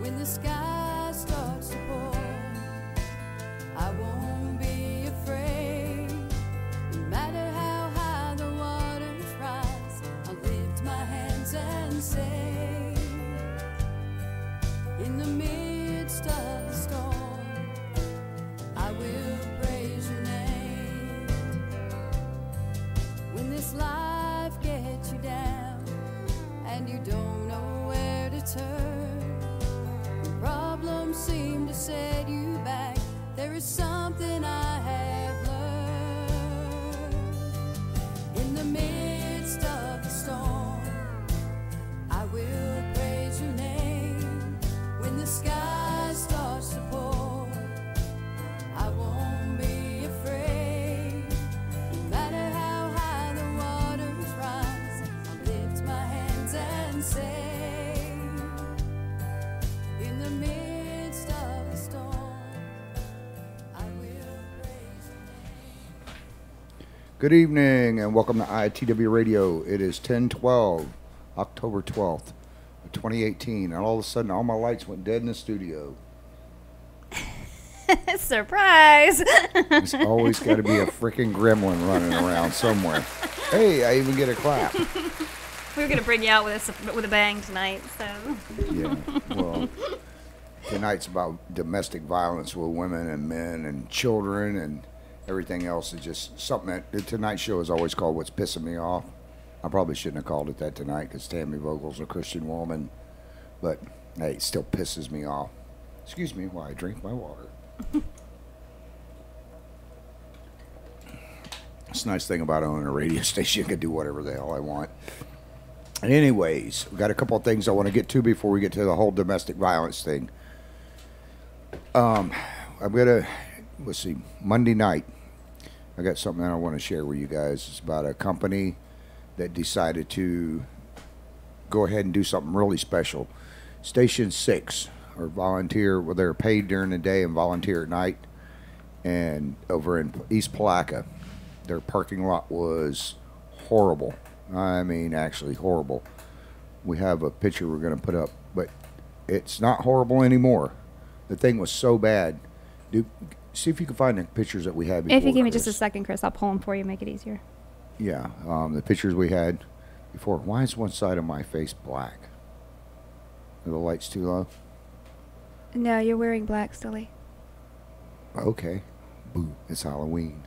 when the sky starts to pour, I won't be afraid. No matter how high the waters rise, I'll lift my hands and say, in the midst of the storm, I will praise your name. When this life gets you down and you don't know where to turn, when problems seem to set you back, there is something I have learned. In the midst of the storm, I will praise your name. When the sky starts to pour, I won't be afraid. No matter how high the waters rise, I'll lift my hands and say, in the midst of the storm, I will praise your name. Good evening and welcome to ITW Radio. It is 10/12, October 12th, 2018, and all of a sudden all my lights went dead in the studio. Surprise! There's always got to be a freaking gremlin running around somewhere. Hey, I even get a clap. We were going to bring you out with a bang tonight, so. Yeah, well, tonight's about domestic violence with women and men and children and everything else. Is just something that the Tonight Show is always called What's Pissing Me Off. I probably shouldn't have called it that tonight because Tammy Bogle's a Christian woman, but hey, it still pisses me off. Excuse me while I drink my water. It's a nice thing about owning a radio station. You can do whatever the hell I want. And anyways, we've got a couple of things I want to get to before we get to the whole domestic violence thing. I'm going to, let's see, Monday night, I got something that I want to share with you guys. It's about a company that decided to go ahead and do something really special. Station 6, or volunteer, well, they're paid during the day and volunteer at night. And over in East Palaca, their parking lot was horrible. I mean, actually horrible. We have a picture we're going to put up, but it's not horrible anymore. The thing was so bad. Dude, see if you can find the pictures that we had before. If you give me Chris. just a second, Chris, I'll pull them for you, make it easier. Yeah, the pictures we had before. Why is one side of my face black? Are the lights too low? No, you're wearing black, silly. Okay. Boo. It's Halloween.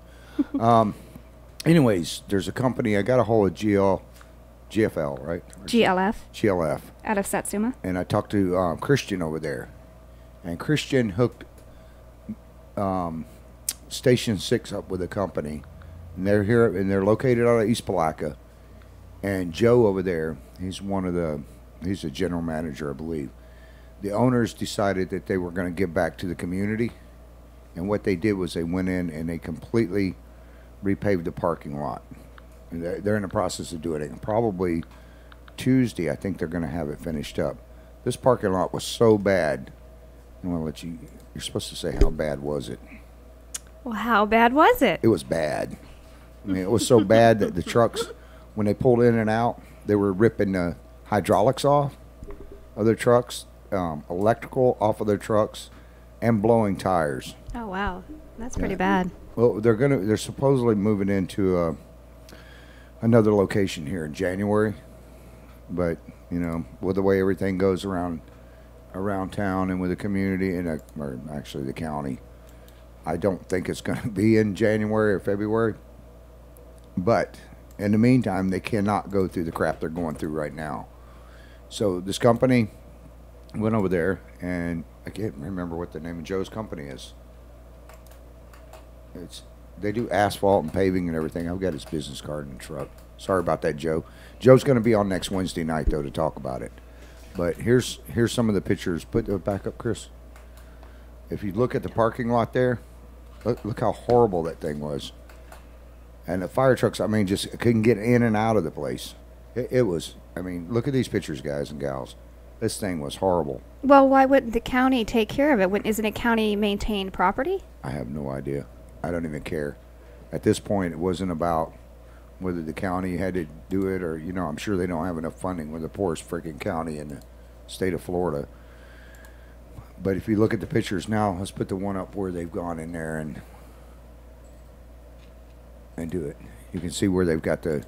Anyways, there's a company. I got a hold of GFL, right? GLF. GLF. Out of Satsuma. And I talked to Christian over there. And Christian hooked Station 6 up with a company. And they're here, and they're located out of East Palaca. And Joe over there, he's a general manager, I believe. The owners decided that they were going to give back to the community. And what they did was they went in and they completely repaved the parking lot. And they're in the process of doing it. And probably Tuesday, I think they're going to have it finished up. This parking lot was so bad. I'm going to let you, you're supposed to say how bad was it. Well, how bad was it? It was bad. I mean, it was so bad that the trucks, when they pulled in and out, they were ripping the hydraulics off of their trucks, electrical off of their trucks, and blowing tires. Oh, wow. That's pretty bad. Well, they're supposedly moving into another location here in January, but you know, with the way everything goes around town and with the community and or actually the county, I don't think it's going to be in January or February. But in the meantime, they cannot go through the crap they're going through right now. So this company went over there, and I can't remember what the name of Joe's company is. They do asphalt and paving and everything. I've got his business card in the truck. Sorry about that, Joe. Joe's going to be on next Wednesday night, though, to talk about it. But here's some of the pictures. Put it back up, Chris. If you look at the parking lot there, look how horrible that thing was. And the fire trucks, I mean, just couldn't get in and out of the place. It was, I mean, look at these pictures, guys and gals. This thing was horrible. Well, why wouldn't the county take care of it? Isn't it county-maintained property? I have no idea. I don't even care. At this point, it wasn't about whether the county had to do it or, you know, I'm sure they don't have enough funding. We're the poorest freaking county in the state of Florida. But if you look at the pictures now, let's put the one up where they've gone in there and do it. You can see where they've got the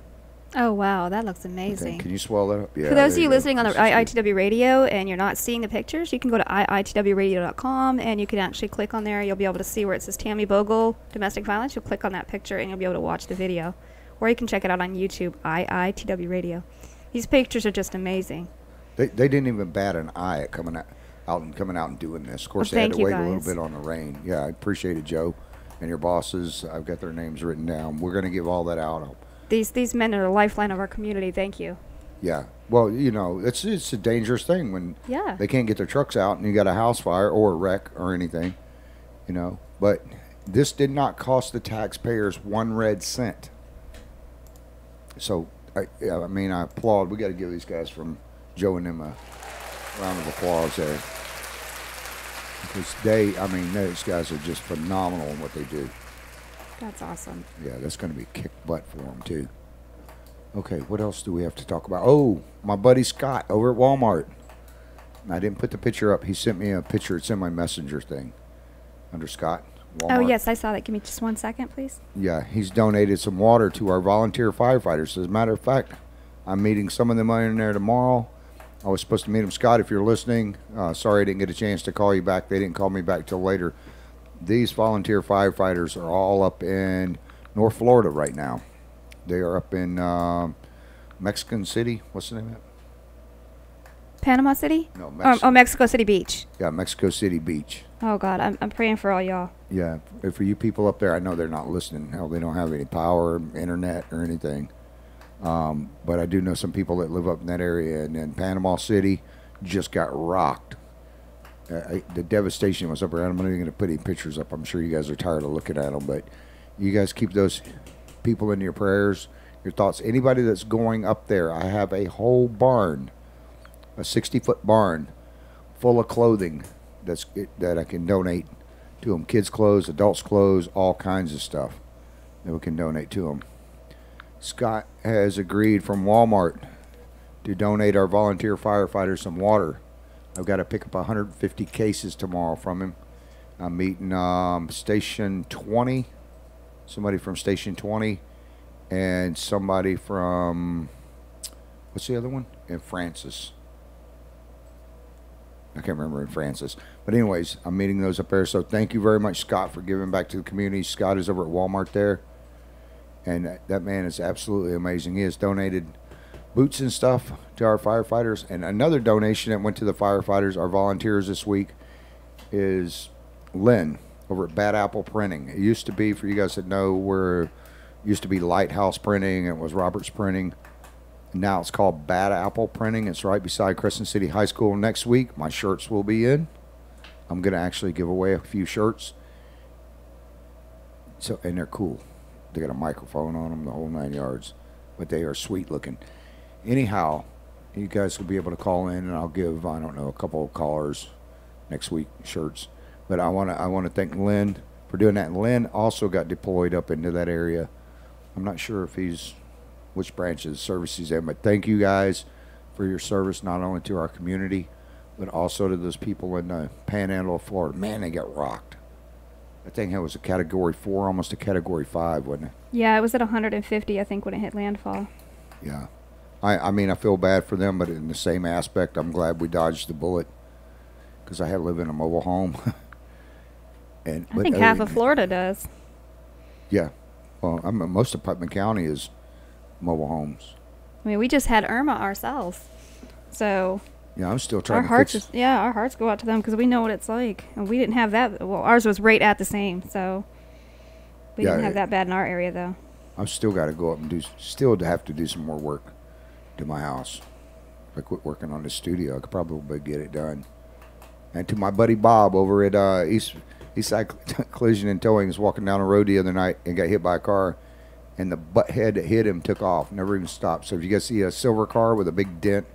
Oh, wow. That looks thing. amazing. Can you swell that up? Yeah. For those of there you go. listening on the This is good. IITW radio and you're not seeing the pictures, you can go to iitwradio.com and you can actually click on there. You'll be able to see where it says Tammy Bogle Domestic Violence. You'll click on that picture and you'll be able to watch the video. Or you can check it out on YouTube, IITW Radio. These pictures are just amazing. They didn't even bat an eye at coming out and doing this. Of course, Well, they had thank to you, wait a little guys. bit on the rain. Yeah, I appreciate it, Joe, and your bosses. I've got their names written down. We're going to give all that out. These men are the lifeline of our community. Thank you. Yeah. Well, you know, it's a dangerous thing when Yeah. they can't get their trucks out and you got a house fire or a wreck or anything, you know. But this did not cost the taxpayers one red cent. So, I applaud. We got to give these guys from Joe and them a round of applause there. Because those guys are just phenomenal in what they do. That's awesome. Yeah, that's going to be kick butt for them, too. Okay, what else do we have to talk about? Oh, my buddy Scott over at Walmart. I didn't put the picture up. He sent me a picture. It's in my messenger thing under Scott. Walmart. Oh, yes, I saw that. Give me just 1 second, please. Yeah, he's donated some water to our volunteer firefighters. As a matter of fact, I'm meeting some of them in there tomorrow. I was supposed to meet them. Scott, if you're listening, sorry I didn't get a chance to call you back. They didn't call me back till later. These volunteer firefighters are all up in North Florida right now. They are up in Mexican City. What's the name of it? Panama City? No, Mexico City Beach. Yeah, Mexico City Beach. Oh, God. I'm praying for all y'all. Yeah, for you people up there, I know they're not listening. Hell, they don't have any power, internet, or anything. But I do know some people that live up in that area. And then Panama City just got rocked. The devastation was up there. I'm not even going to put any pictures up. I'm sure you guys are tired of looking at them. But you guys keep those people in your prayers, your thoughts. Anybody that's going up there, I have a whole barn, a 60-foot barn full of clothing that I can donate to them. Kids' clothes, adults' clothes, all kinds of stuff that we can donate to them. Scott has agreed from Walmart to donate our volunteer firefighters some water. I've got to pick up 150 cases tomorrow from him. I'm meeting Station 20, somebody from Station 20, and somebody from, what's the other one? In Francis. I can't remember in Francis. But anyways, I'm meeting those up there. So thank you very much, Scott, for giving back to the community. Scott is over at Walmart there. And that man is absolutely amazing. He has donated boots and stuff to our firefighters. And another donation that went to the firefighters, our volunteers this week, is Lynn over at Bad Apple Printing. It used to be, for you guys that know, where it used to be Lighthouse Printing. It was Roberts Printing. Now it's called Bad Apple Printing. It's right beside Crescent City High School. Next week, my shirts will be in. I'm going to actually give away a few shirts. And they're cool. They got a microphone on them, the whole 9 yards. But they are sweet looking. Anyhow, you guys will be able to call in, and I'll give, I don't know, a couple of callers next week shirts. But I want to thank Lynn for doing that. And Lynn also got deployed up into that area. I'm not sure if which branch of the service he's in, but thank you guys for your service, not only to our community, but also to those people in the Panhandle of Florida. Man, they got rocked. I think that was a Category 4, almost a Category 5, wasn't it? Yeah, it was at 150, I think, when it hit landfall. Yeah. I feel bad for them, but in the same aspect, I'm glad we dodged the bullet because I live in a mobile home. I think half of Florida does. Yeah. Well, most of Putnam County is mobile homes. I mean, we just had Irma ourselves. So yeah, I'm still trying our to fix. our hearts go out to them because we know what it's like. And we didn't have that. Well, ours was right at the same. So we didn't have that bad in our area, though. I've still got to go up and still have to do some more work to my house. If I quit working on the studio, I could probably get it done. And to my buddy Bob over at Eastside Collision and Towing, was walking down the road the other night and got hit by a car, and the butt head that hit him took off, never even stopped. So if you guys see a silver car with a big dent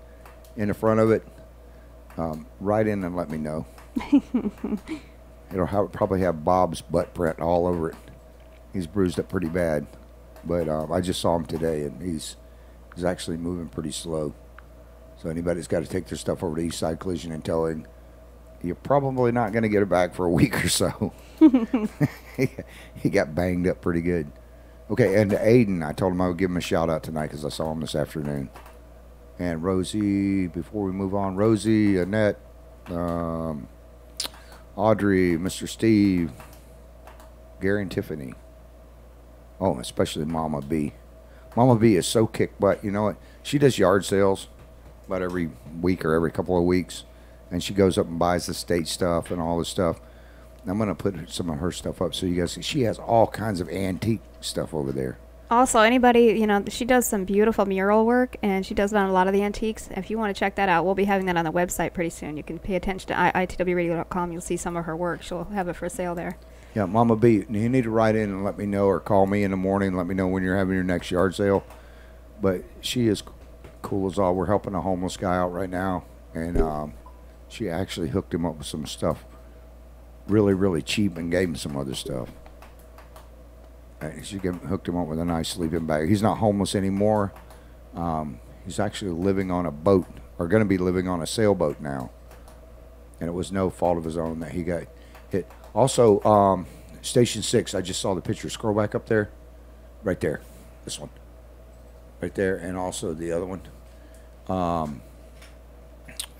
in the front of it, write in and let me know. It'll probably have Bob's butt print all over it. He's bruised up pretty bad, but I just saw him today, and he's actually moving pretty slow. So anybody that's got to take their stuff over to Eastside Collision and Towing, you're probably not going to get it back for a week or so. He got banged up pretty good. Okay, and Aiden, I told him I would give him a shout out tonight because I saw him this afternoon. And Rosie, before we move on, Rosie, Annette, Audrey, Mr. Steve, Gary and Tiffany. Oh, especially Mama B. Mama B is so kick butt. You know what? She does yard sales about every week or every couple of weeks. And she goes up and buys the state stuff and all this stuff. I'm going to put some of her stuff up so you guys see. She has all kinds of antique stuff over there. Also, anybody, you know, she does some beautiful mural work, and she does it on a lot of the antiques. If you want to check that out, we'll be having that on the website pretty soon. You can pay attention to itwradio.com. You'll see some of her work. She'll have it for sale there. Yeah, Mama B, you need to write in and let me know, or call me in the morning and let me know when you're having your next yard sale. But she is cool as all. We're helping a homeless guy out right now, and she actually hooked him up with some stuff really, really cheap and gave him some other stuff. She hooked him up with a nice sleeping bag. He's not homeless anymore. He's actually living on a boat, or going to be living on a sailboat now. And it was no fault of his own that he got hit. Also, Station 6, I just saw the picture. Scroll back up there. Right there. This one. Right there. And also the other one.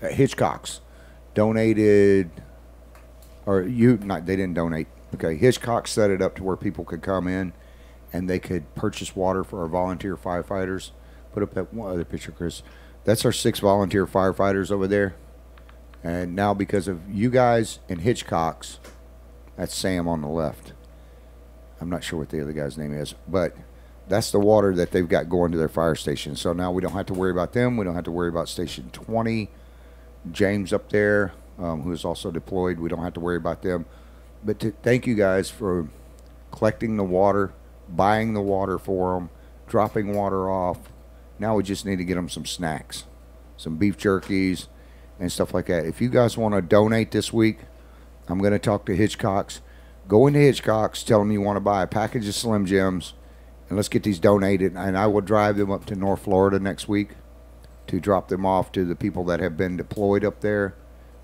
Hitchcock's donated, or they didn't donate. Okay, Hitchcock set it up to where people could come in and they could purchase water for our volunteer firefighters. Put up that one other picture, Chris. That's our 6 volunteer firefighters over there. And now because of you guys and Hitchcock's, that's Sam on the left. I'm not sure what the other guy's name is, but that's the water that they've got going to their fire station. So now we don't have to worry about them. We don't have to worry about Station 20. James up there, who is also deployed, we don't have to worry about them. But thank you guys for collecting the water, buying the water for them, dropping water off. Now we just need to get them some snacks, some beef jerkies and stuff like that. If you guys want to donate this week, I'm going to talk to Hitchcock's. Go into Hitchcock's, tell them you want to buy a package of Slim Jims, and let's get these donated. And I will drive them up to North Florida next week to drop them off to the people that have been deployed up there.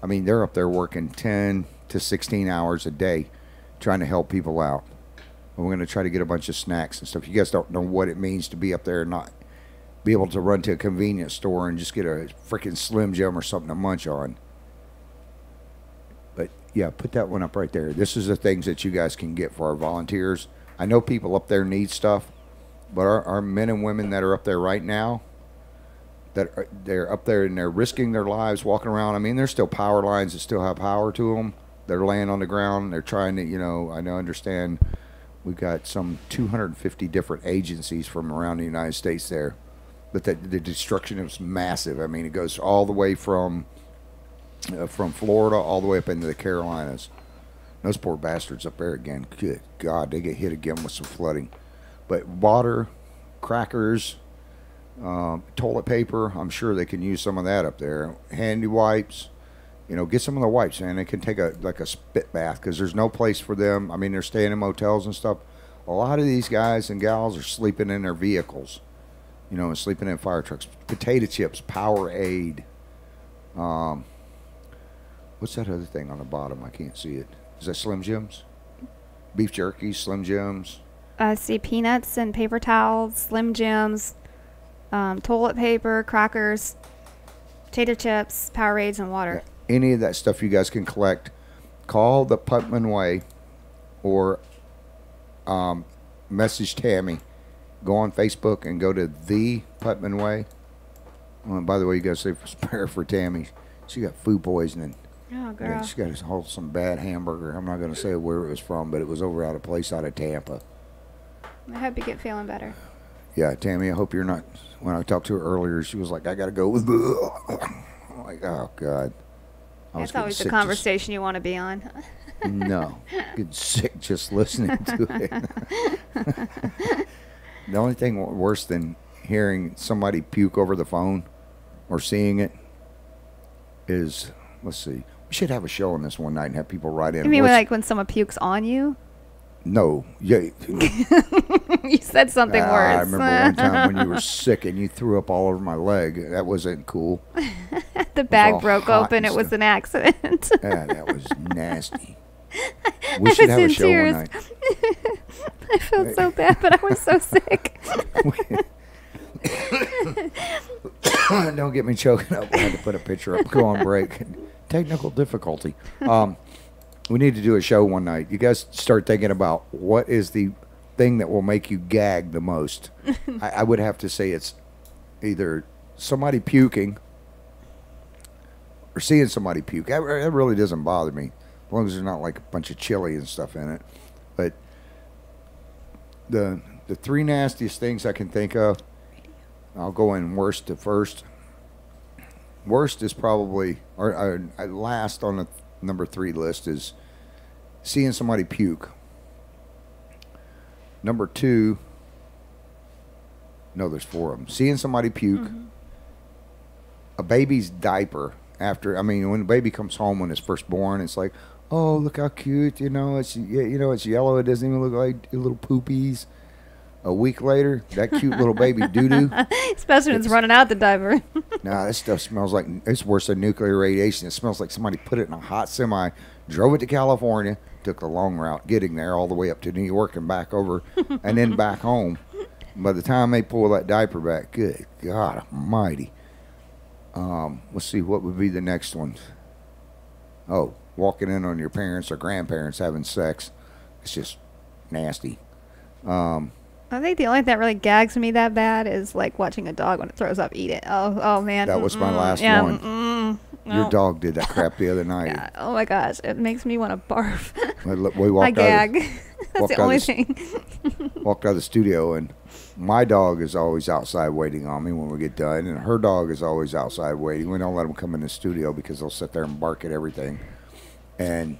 I mean, they're up there working 10 to 16 hours a day trying to help people out. And we're going to try to get a bunch of snacks and stuff. You guys don't know what it means to be up there and not be able to run to a convenience store and just get a freaking Slim Jim or something to munch on. But, yeah, put that one up right there. This is the things that you guys can get for our volunteers. I know people up there need stuff, but our men and women that are up there right now, they're up there and they're risking their lives walking around. I mean, there's still power lines that still have power to them. They're laying on the ground. They're trying to, I understand we've got some 250 different agencies from around the United States there. But the destruction is massive. I mean, it goes all the way from Florida all the way up into the Carolinas. Those poor bastards up there again. Good God, they get hit again with some flooding. But water, crackers, toilet paper, I'm sure they can use some of that up there. Handy wipes, get some of the wipes, man. They can take a spit bath because there's no place for them. I mean, they're staying in motels and stuff. A lot of these guys and gals are sleeping in their vehicles, and sleeping in fire trucks. Potato chips, Powerade. What's that other thing on the bottom? I can't see it. Is that Slim Jims? Beef jerky, Slim Jims. I see peanuts and paper towels, Slim Jims, toilet paper, crackers, potato chips, Powerades, and water. Yeah, any of that stuff you guys can collect. Call the Putman Way or message Tammy. Go on Facebook and go to the Putman Way. Oh, and by the way, you got to say prayer for Tammy. She got food poisoning. Oh, girl. Yeah, she got some bad hamburger. I'm not going to say where it was from, but it was over at a place out of Tampa. I hope you get feeling better. Yeah, Tammy, I hope you're not. When I talked to her earlier, she was like, I got to go with. I'm like, oh, God. That's always the conversation you want to be on. No. Getting sick just listening to it. The only thing worse than hearing somebody puke over the phone or seeing it is, let's see. We should have a show on this one night and have people write in. You mean like when someone pukes on you? No. Yeah. You said something worse. I remember one time when you were sick and you threw up all over my leg. That wasn't cool. The bag all broke hot open. and It was stuff. an accident. Yeah, that was nasty. I We should was have a in show one tears. night. I felt so bad, but I was so sick. Don't get me choking up. I had to put a picture up. Go on break. Technical difficulty. We need to do a show one night. You guys start thinking about what is the thing that will make you gag the most. I would have to say it's either somebody puking or seeing somebody puke. That really doesn't bother me, as long as there's not like a bunch of chili and stuff in it. But the three nastiest things I can think of, I'll go in worst to first. Worst is probably, or last on the number 3 list is seeing somebody puke. Number 2, no, there's 4 of them. Seeing somebody puke. A baby's diaper after, I mean, when a baby comes home when it's first born, it's like, oh, look how cute, it's yellow, it doesn't even look like little poopies. A week later, that cute little baby doo-doo. Especially when it's running out the diaper. Nah, this stuff smells like, it's worse than nuclear radiation. It smells like somebody put it in a hot semi, drove it to California, took the long route, getting there all the way up to New York and back over, and then back home. By the time they pull that diaper back, good God almighty. Let's see, what would be the next one? Oh, walking in on your parents or grandparents having sex. It's just nasty. I think the only thing that really gags me that bad is like watching a dog when it throws up, eat it. Oh man. That was my last one. Your dog did that crap the other night. Yeah. Oh my gosh, it makes me want to barf. We walked I gag. That's walked the out only of the- thing. walked out of the studio, and my dog is always outside waiting on me when we get done, and her dog is always outside waiting. We don't let them come in the studio because they'll sit there and bark at everything. And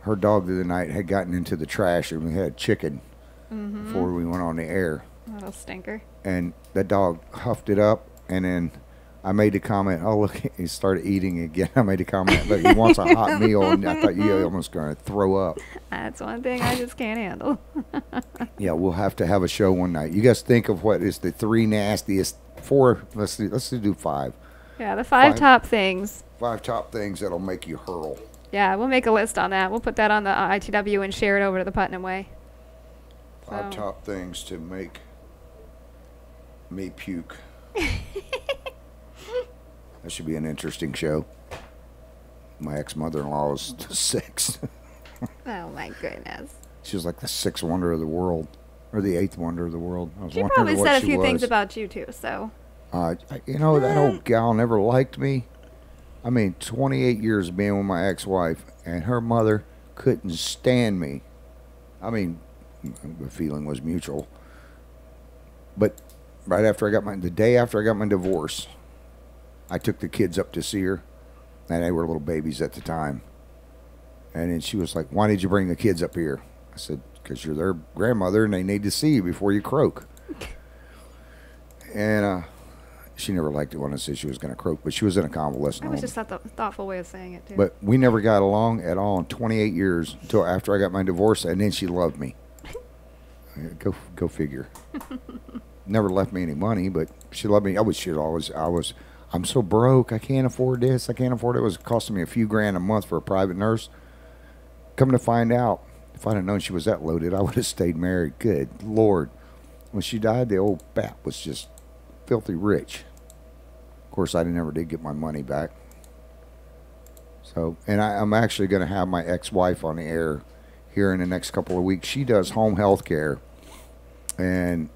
her dog the other night had gotten into the trash, and we had chicken before we went on the air. Little stinker. And that dog huffed it up, and then I made the comment, oh, look, he started eating again. I made the comment, look, he wants a hot meal, and I thought you were almost going to throw up. That's one thing I just can't handle. Yeah, we'll have to have a show one night. You guys think of what is the 3 nastiest, 4, let's do 5. Yeah, the 5 Fine. top things. 5 top things that'll make you hurl. Yeah, we'll make a list on that. We'll put that on the ITW and share it over to the Putnam Way. 5 top things to make me puke. That should be an interesting show. My ex-mother-in-law was 6. Oh my goodness. She was like the 6th wonder of the world, or the 8th wonder of the world. I was She wondering probably what said a she few things was. about you too, so. That old gal never liked me. I mean, 28 years of being with my ex-wife, and her mother couldn't stand me. I mean, the feeling was mutual. But right after the day after I got my divorce, I took the kids up to see her, and they were little babies at the time. And then she was like, why did you bring the kids up here? I said, because you're their grandmother, and they need to see you before you croak. And she never liked it when I said she was going to croak, but she was in a convalescent That was home. just a thoughtful way of saying it too. But we never got along at all in 28 years until after I got my divorce, and then she loved me. Go figure. Never left me any money, but she loved me. I'm so broke. I can't afford this. I can't afford it. It was costing me a few grand a month for a private nurse. Come to find out, if I'd have known she was that loaded, I would have stayed married. Good Lord. When she died, the old bat was just filthy rich. Of course, I never did get my money back. So, and I'm actually going to have my ex-wife on the air here in the next couple of weeks. She does home health care, and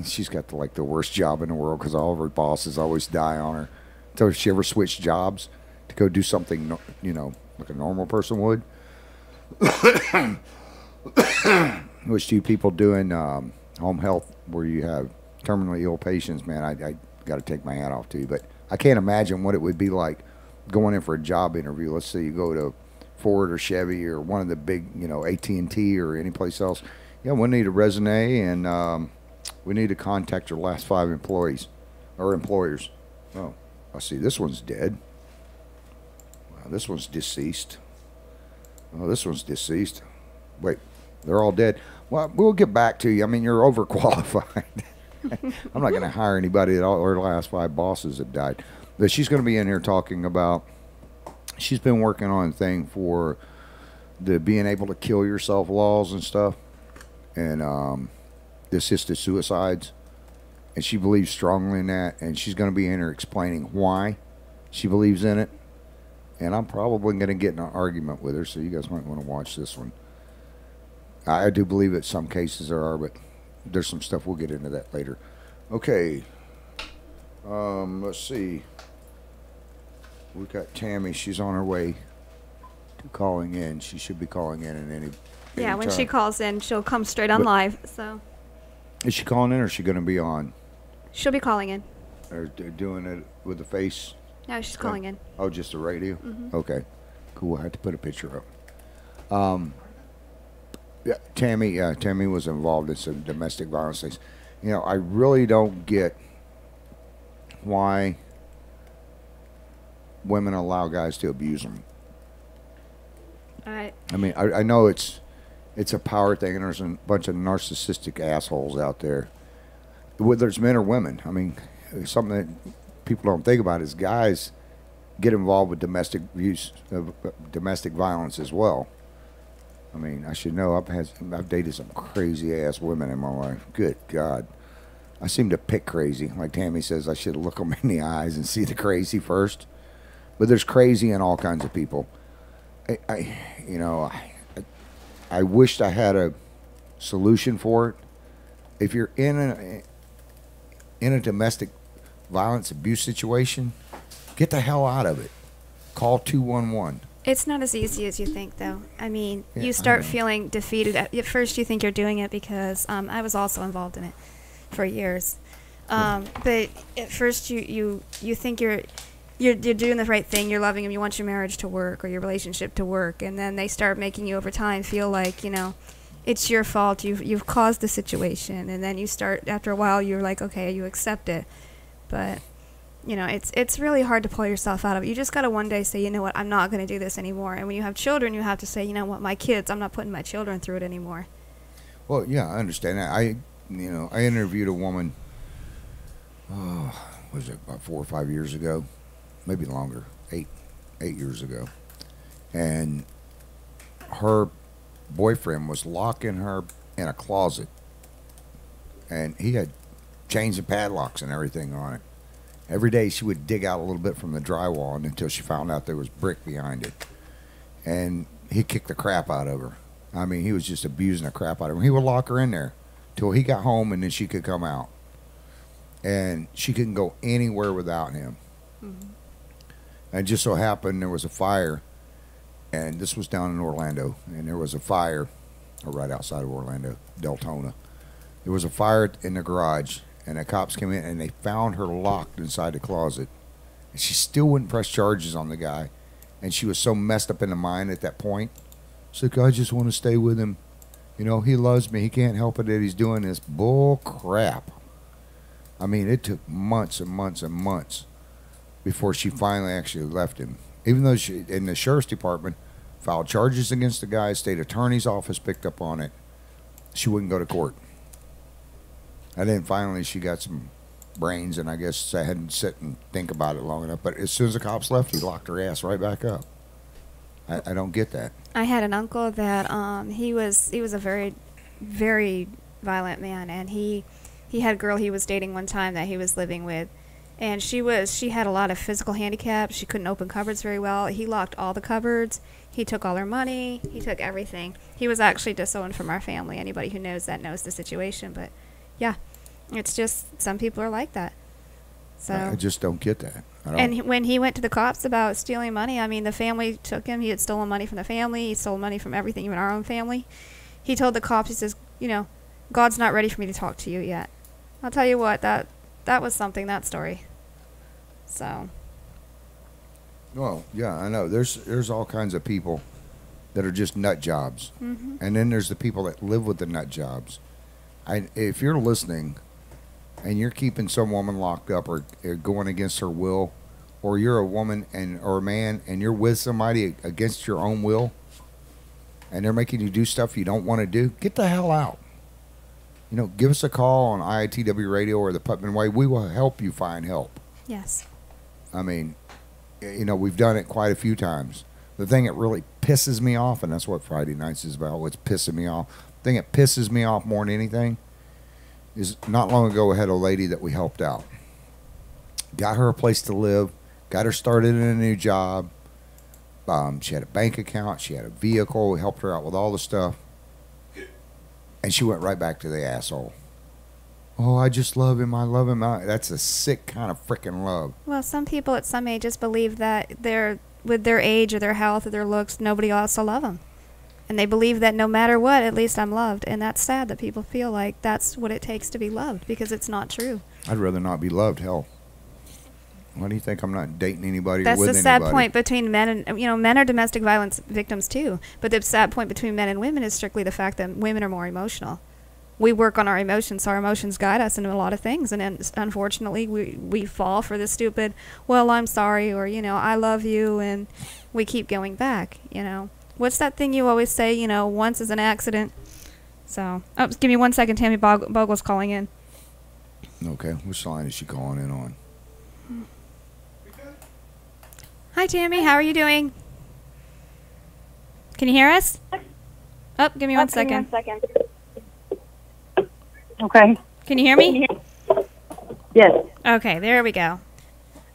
she's got the worst job in the world because all of her bosses always die on her. So if she ever switched jobs to go do something, like a normal person would, which 2 people doing home health where you have terminally ill patients, man, I got to take my hat off to you. But I can't imagine what it would be like going in for a job interview. Let's say you go to Ford or Chevy or one of the big, AT&T or any place else. Yeah, we need a resume, and we need to contact your last 5 employees or employers. Oh, I see. This one's dead. Wow, this one's deceased. Oh, this one's deceased. Wait, they're all dead. Well, we'll get back to you. I mean, you're overqualified. I'm not going to hire anybody that all our last 5 bosses have died. But she's going to be in here talking about. She's been working on a thing for the being able to kill yourself laws and stuff, and the assisted suicides. And she believes strongly in that. And she's going to be in here explaining why she believes in it. And I'm probably going to get in an argument with her, so you guys might want to watch this one. I do believe that some cases there are, but there's some stuff. We'll get into that later. Okay. Let's see. We've got Tammy. She's on her way to calling in. She should be calling in at any Yeah, when time. she calls in, she'll come straight on live. So Is she calling in or is she going to be on? she'll be calling in. Or doing it with the face? No, she's calling in. Oh, just the radio? Mm-hmm. Okay. Cool. I had to put a picture up. Yeah, Tammy was involved in some domestic violence things. You know, I really don't get why women allow guys to abuse them. All right. I mean, I know it's a power thing, and there's a bunch of narcissistic assholes out there, whether it's men or women. I mean, something that people don't think about is guys get involved with domestic abuse, domestic violence as well. I mean, I should know. I've dated some crazy ass women in my life. Good God, I seem to pick crazy. Like Tammy says, I should look them in the eyes and see the crazy first. But there's crazy in all kinds of people. I wished I had a solution for it. If you're in a domestic violence abuse situation, get the hell out of it. Call 211. It's not as easy as you think, though. I mean, Yeah, you I start know. feeling defeated. At first, you think you're doing it because I was also involved in it for years. But at first, you think you're doing the right thing. You're loving them. You want your marriage to work or your relationship to work, and then they start making you over time feel like it's your fault. You've caused the situation, and then you start after a while. You're like, okay, you accept it, but. It's really hard to pull yourself out of it. You just got to one day say, you know what, I'm not going to do this anymore. And when you have children, you have to say, you know what, my kids, I'm not putting my children through it anymore. Well, yeah, I understand that. I interviewed a woman, was it about 4 or 5 years ago? Maybe longer, 8 years ago. And her boyfriend was locking her in a closet. And he had chains and padlocks and everything on it. Every day she would dig out a little bit from the drywall until she found out there was brick behind it. And he kicked the crap out of her. I mean, he was just abusing the crap out of her. He would lock her in there till he got home and then she could come out. And she couldn't go anywhere without him. Mm-hmm. And it just so happened there was a fire. And this was down in Orlando. And there was a fire, or right outside of Orlando, Deltona. There was a fire in the garage. And the cops came in and they found her locked inside the closet. And she still wouldn't press charges on the guy. And she was so messed up in the mind at that point. She's like, I just want to stay with him. He loves me. He can't help it that he's doing this bull crap. I mean, it took months and months and months before she finally actually left him. Even though she, in the sheriff's department, filed charges against the guy, state attorney's office picked up on it. She wouldn't go to court. And then finally she got some brains, and I guess I hadn't sit and think about it long enough. But as soon as the cops left, he locked her ass right back up. I don't get that. I had an uncle that he was a very, very violent man, and he had a girl he was dating one time that he was living with, and she had a lot of physical handicaps. She couldn't open cupboards very well. He locked all the cupboards. He took all her money. He took everything. He was actually disowned from our family. Anybody who knows that knows the situation, but. Yeah, it's just some people are like that. So I just don't get that. And when he went to the cops about stealing money, I mean, the family took him. He had stolen money from the family. He stole money from everything, even our own family. He told the cops, he says, God's not ready for me to talk to you yet. I'll tell you what, that was something, that story. So. Well, yeah, I know. There's all kinds of people that are just nut jobs. Mm-hmm. And then there's the people that live with the nut jobs. If you're listening and you're keeping some woman locked up or going against her will, or you're a woman or a man and you're with somebody against your own will and they're making you do stuff you don't want to do, get the hell out. Give us a call on IITW Radio or the Putman Way. We will help you find help. Yes. I mean, we've done it quite a few times. The thing that really pisses me off, and that's what Friday nights is about, what's pissing me off. The thing that pisses me off more than anything is not long ago we had a lady that we helped out. Got her a place to live, got her started in a new job. She had a bank account, she had a vehicle, we helped her out with all the stuff. And she went right back to the asshole. Oh, I just love him, I love him. That's a sick kind of freaking love. Well, some people at some ages believe that with their age or their health or their looks, nobody else will love them. And they believe that no matter what, at least I'm loved. And that's sad that people feel like that's what it takes to be loved, because it's not true. I'd rather not be loved, hell. Why do you think I'm not dating anybody or with anybody? That's the sad point between men and, men are domestic violence victims too. But the sad point between men and women is strictly the fact that women are more emotional. We work on our emotions, so our emotions guide us into a lot of things. And then, unfortunately, we fall for the stupid, well, I'm sorry, or, I love you, and we keep going back, What's that thing you always say, once is an accident? So, give me 1 second, Tammy Bogle's calling in. Okay, which line is she calling in on? Hi, Tammy. How are you doing? Can you hear us? Oh, give me 1 second. Okay. Can you hear me? Yes. Okay, there we go.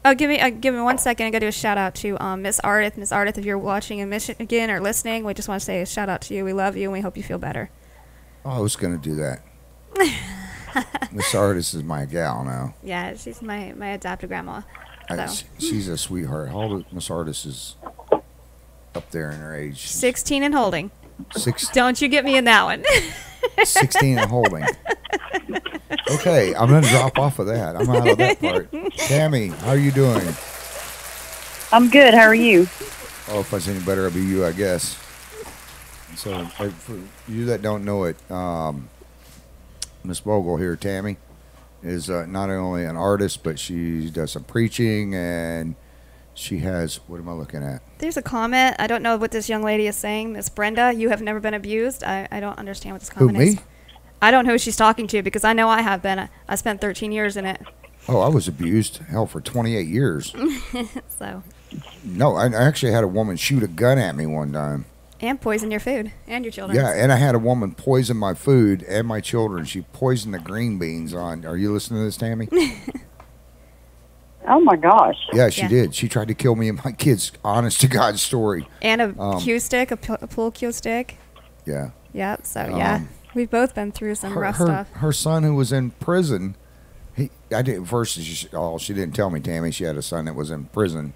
Oh, give me 1 second. I got to do a shout out to Miss Ardith. Miss Ardith, if you're watching in Michigan or listening, we just want to say a shout out to you. We love you and we hope you feel better. Oh, I was going to do that. Miss Ardith is my gal now. Yeah, she's my adopted grandma. So. She's a sweetheart. How old is Miss Ardith? Is up there in her age. 16 and holding. Six. Don't you get me in that one. 16 and holding. Okay, I'm going to drop off of that. I'm out of that part. Tammy, how are you doing? I'm good. How are you? Oh, if I was any better, I'd be you, I guess. So, for you that don't know it, Miss Bogle here, Tammy, is not only an artist, but she does some preaching, and she has, what am I looking at? There's a comment. I don't know what this young lady is saying. Miss Brenda, you have never been abused. I don't understand what this comment is. Who, me? I don't know who she's talking to, because I know I have been. I spent 13 years in it. Oh, I was abused, hell, for 28 years. So. No, I actually had a woman shoot a gun at me one time. And poison your food and your children. Yeah, and I had a woman poison my food and my children. She poisoned the green beans on. Are you listening to this, Tammy? Oh, my gosh. Yeah, she did. She tried to kill me and my kids. Honest to God story. And a cue stick, a pool cue stick. Yeah. Yep, so yeah. We've both been through some rough stuff. Her son, who was in prison, she didn't tell me, Tammy. She had a son that was in prison.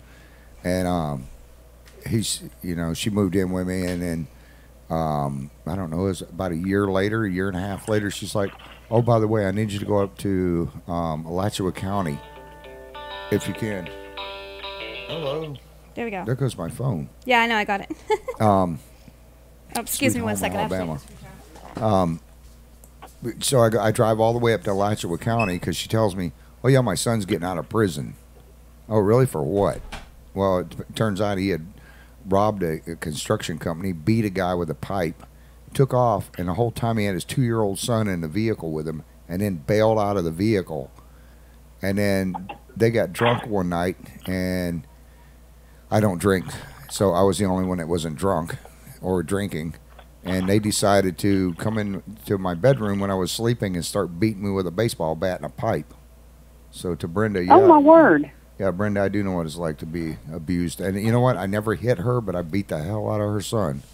And she moved in with me, and then I don't know, it was about a year and a half later, she's like, oh, by the way, I need you to go up to Alachua County if you can. Hello. There we go. There goes my phone. Yeah, I know, I got it. Excuse me 1 second. Alabama. So I drive all the way up to Alachua County because she tells me, oh, yeah, my son's getting out of prison. Oh, really? For what? Well, it turns out he had robbed a construction company, beat a guy with a pipe, took off, and the whole time he had his 2-year-old son in the vehicle with him, and then bailed out of the vehicle. And then they got drunk one night, and I don't drink, so I was the only one that wasn't drunk or drinking. And they decided to come into my bedroom when I was sleeping and start beating me with a baseball bat and a pipe. So to Brenda, yeah. Oh, my word. Yeah, Brenda, I do know what it's like to be abused. And you know what? I never hit her, but I beat the hell out of her son.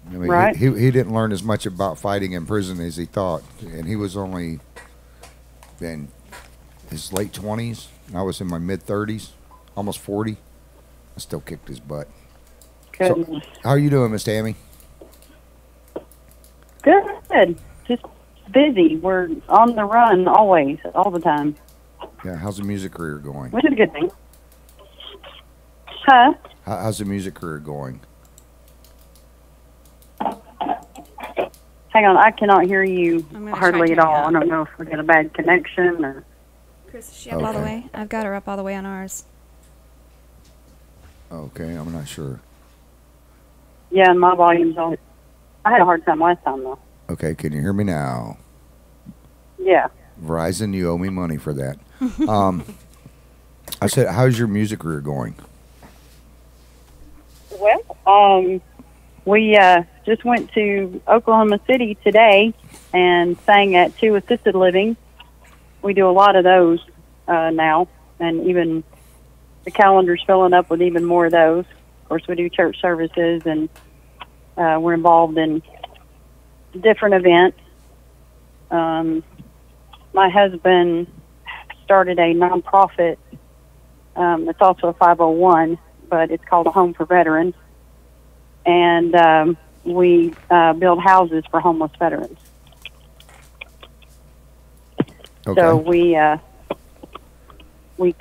I mean, right. He didn't learn as much about fighting in prison as he thought. And he was only in his late 20s. And I was in my mid-30s, almost 40. I still kicked his butt. Goodness. So, how are you doing, Miss Tammy? Good. Just busy. We're on the run always, all the time. Yeah, how's the music career going? Which is a good thing. Huh? How's the music career going? Hang on, I cannot hear you hardly at all. Up. I don't know if we got a bad connection or... Chris, is she up all the way? I've got her up all the way on ours. Okay, I'm not sure. Yeah, and my volume's on. I had a hard time last time, though. Okay, can you hear me now? Yeah. Verizon, you owe me money for that. I said, how's your music career going? Well, we just went to Oklahoma City today and sang at 2 assisted living. We do a lot of those now, and even the calendar's filling up with even more of those. Of course, we do church services, and we're involved in different events. My husband started a nonprofit. It's also a 501, but it's called a Home for Veterans. And we build houses for homeless veterans. Okay. So we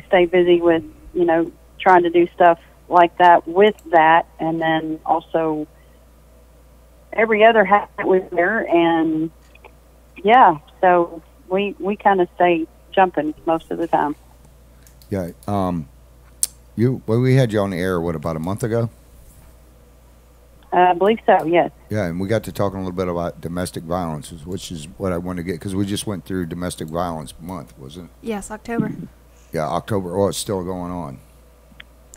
stay busy with, trying to do stuff like that with that, and then also every other hat we wear, and yeah, so we kind of stay jumping most of the time. Yeah. We had you on the air, about a month ago? I believe so, yes. Yeah, and we got to talking a little bit about domestic violence, which is what I want to get, because we just went through domestic violence month, wasn't it? Yes, October. Yeah, October. Oh, it's still going on.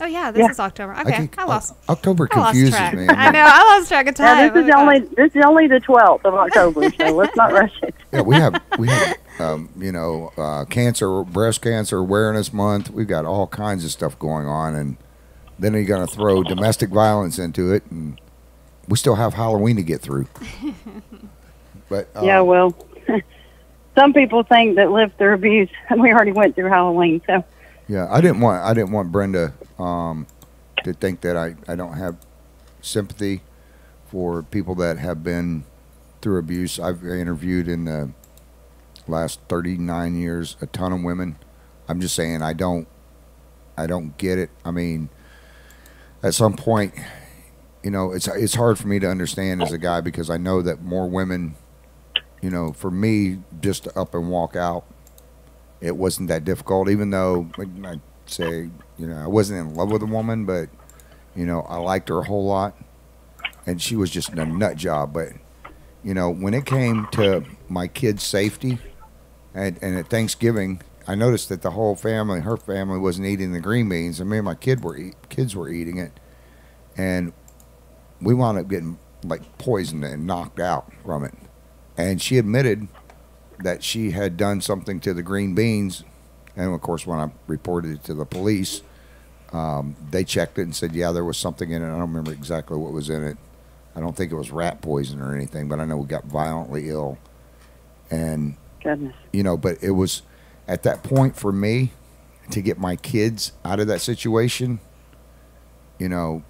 Oh yeah, this is October. Okay, I lost. October I lost confuses track. me. I know, I lost track of time. Now, this is only the 12th of October, so let's not rush it. Yeah, we have breast cancer awareness month. We've got all kinds of stuff going on, and then you're going to throw domestic violence into it, and we still have Halloween to get through. But yeah, well, some people think that live through abuse, and we already went through Halloween, so. Yeah, I didn't want Brenda to think that I don't have sympathy for people that have been through abuse. I've interviewed in the last 39 years a ton of women. I'm just saying I don't get it. I mean, at some point, it's hard for me to understand as a guy, because I know that more women, for me just to up and walk out, it wasn't that difficult, even though I'd say, I wasn't in love with a woman, but, I liked her a whole lot, and she was just a nut job. But, when it came to my kids' safety, and at Thanksgiving, I noticed that her family wasn't eating the green beans, and me and my kids were eating it, and we wound up getting, poisoned and knocked out from it. And she admitted that she had done something to the green beans, and of course when I reported it to the police, they checked it and said, yeah, there was something in it. I don't remember exactly what was in it. I don't think it was rat poison or anything, but I know we got violently ill. And Goodness. But it was at that point for me to get my kids out of that situation, at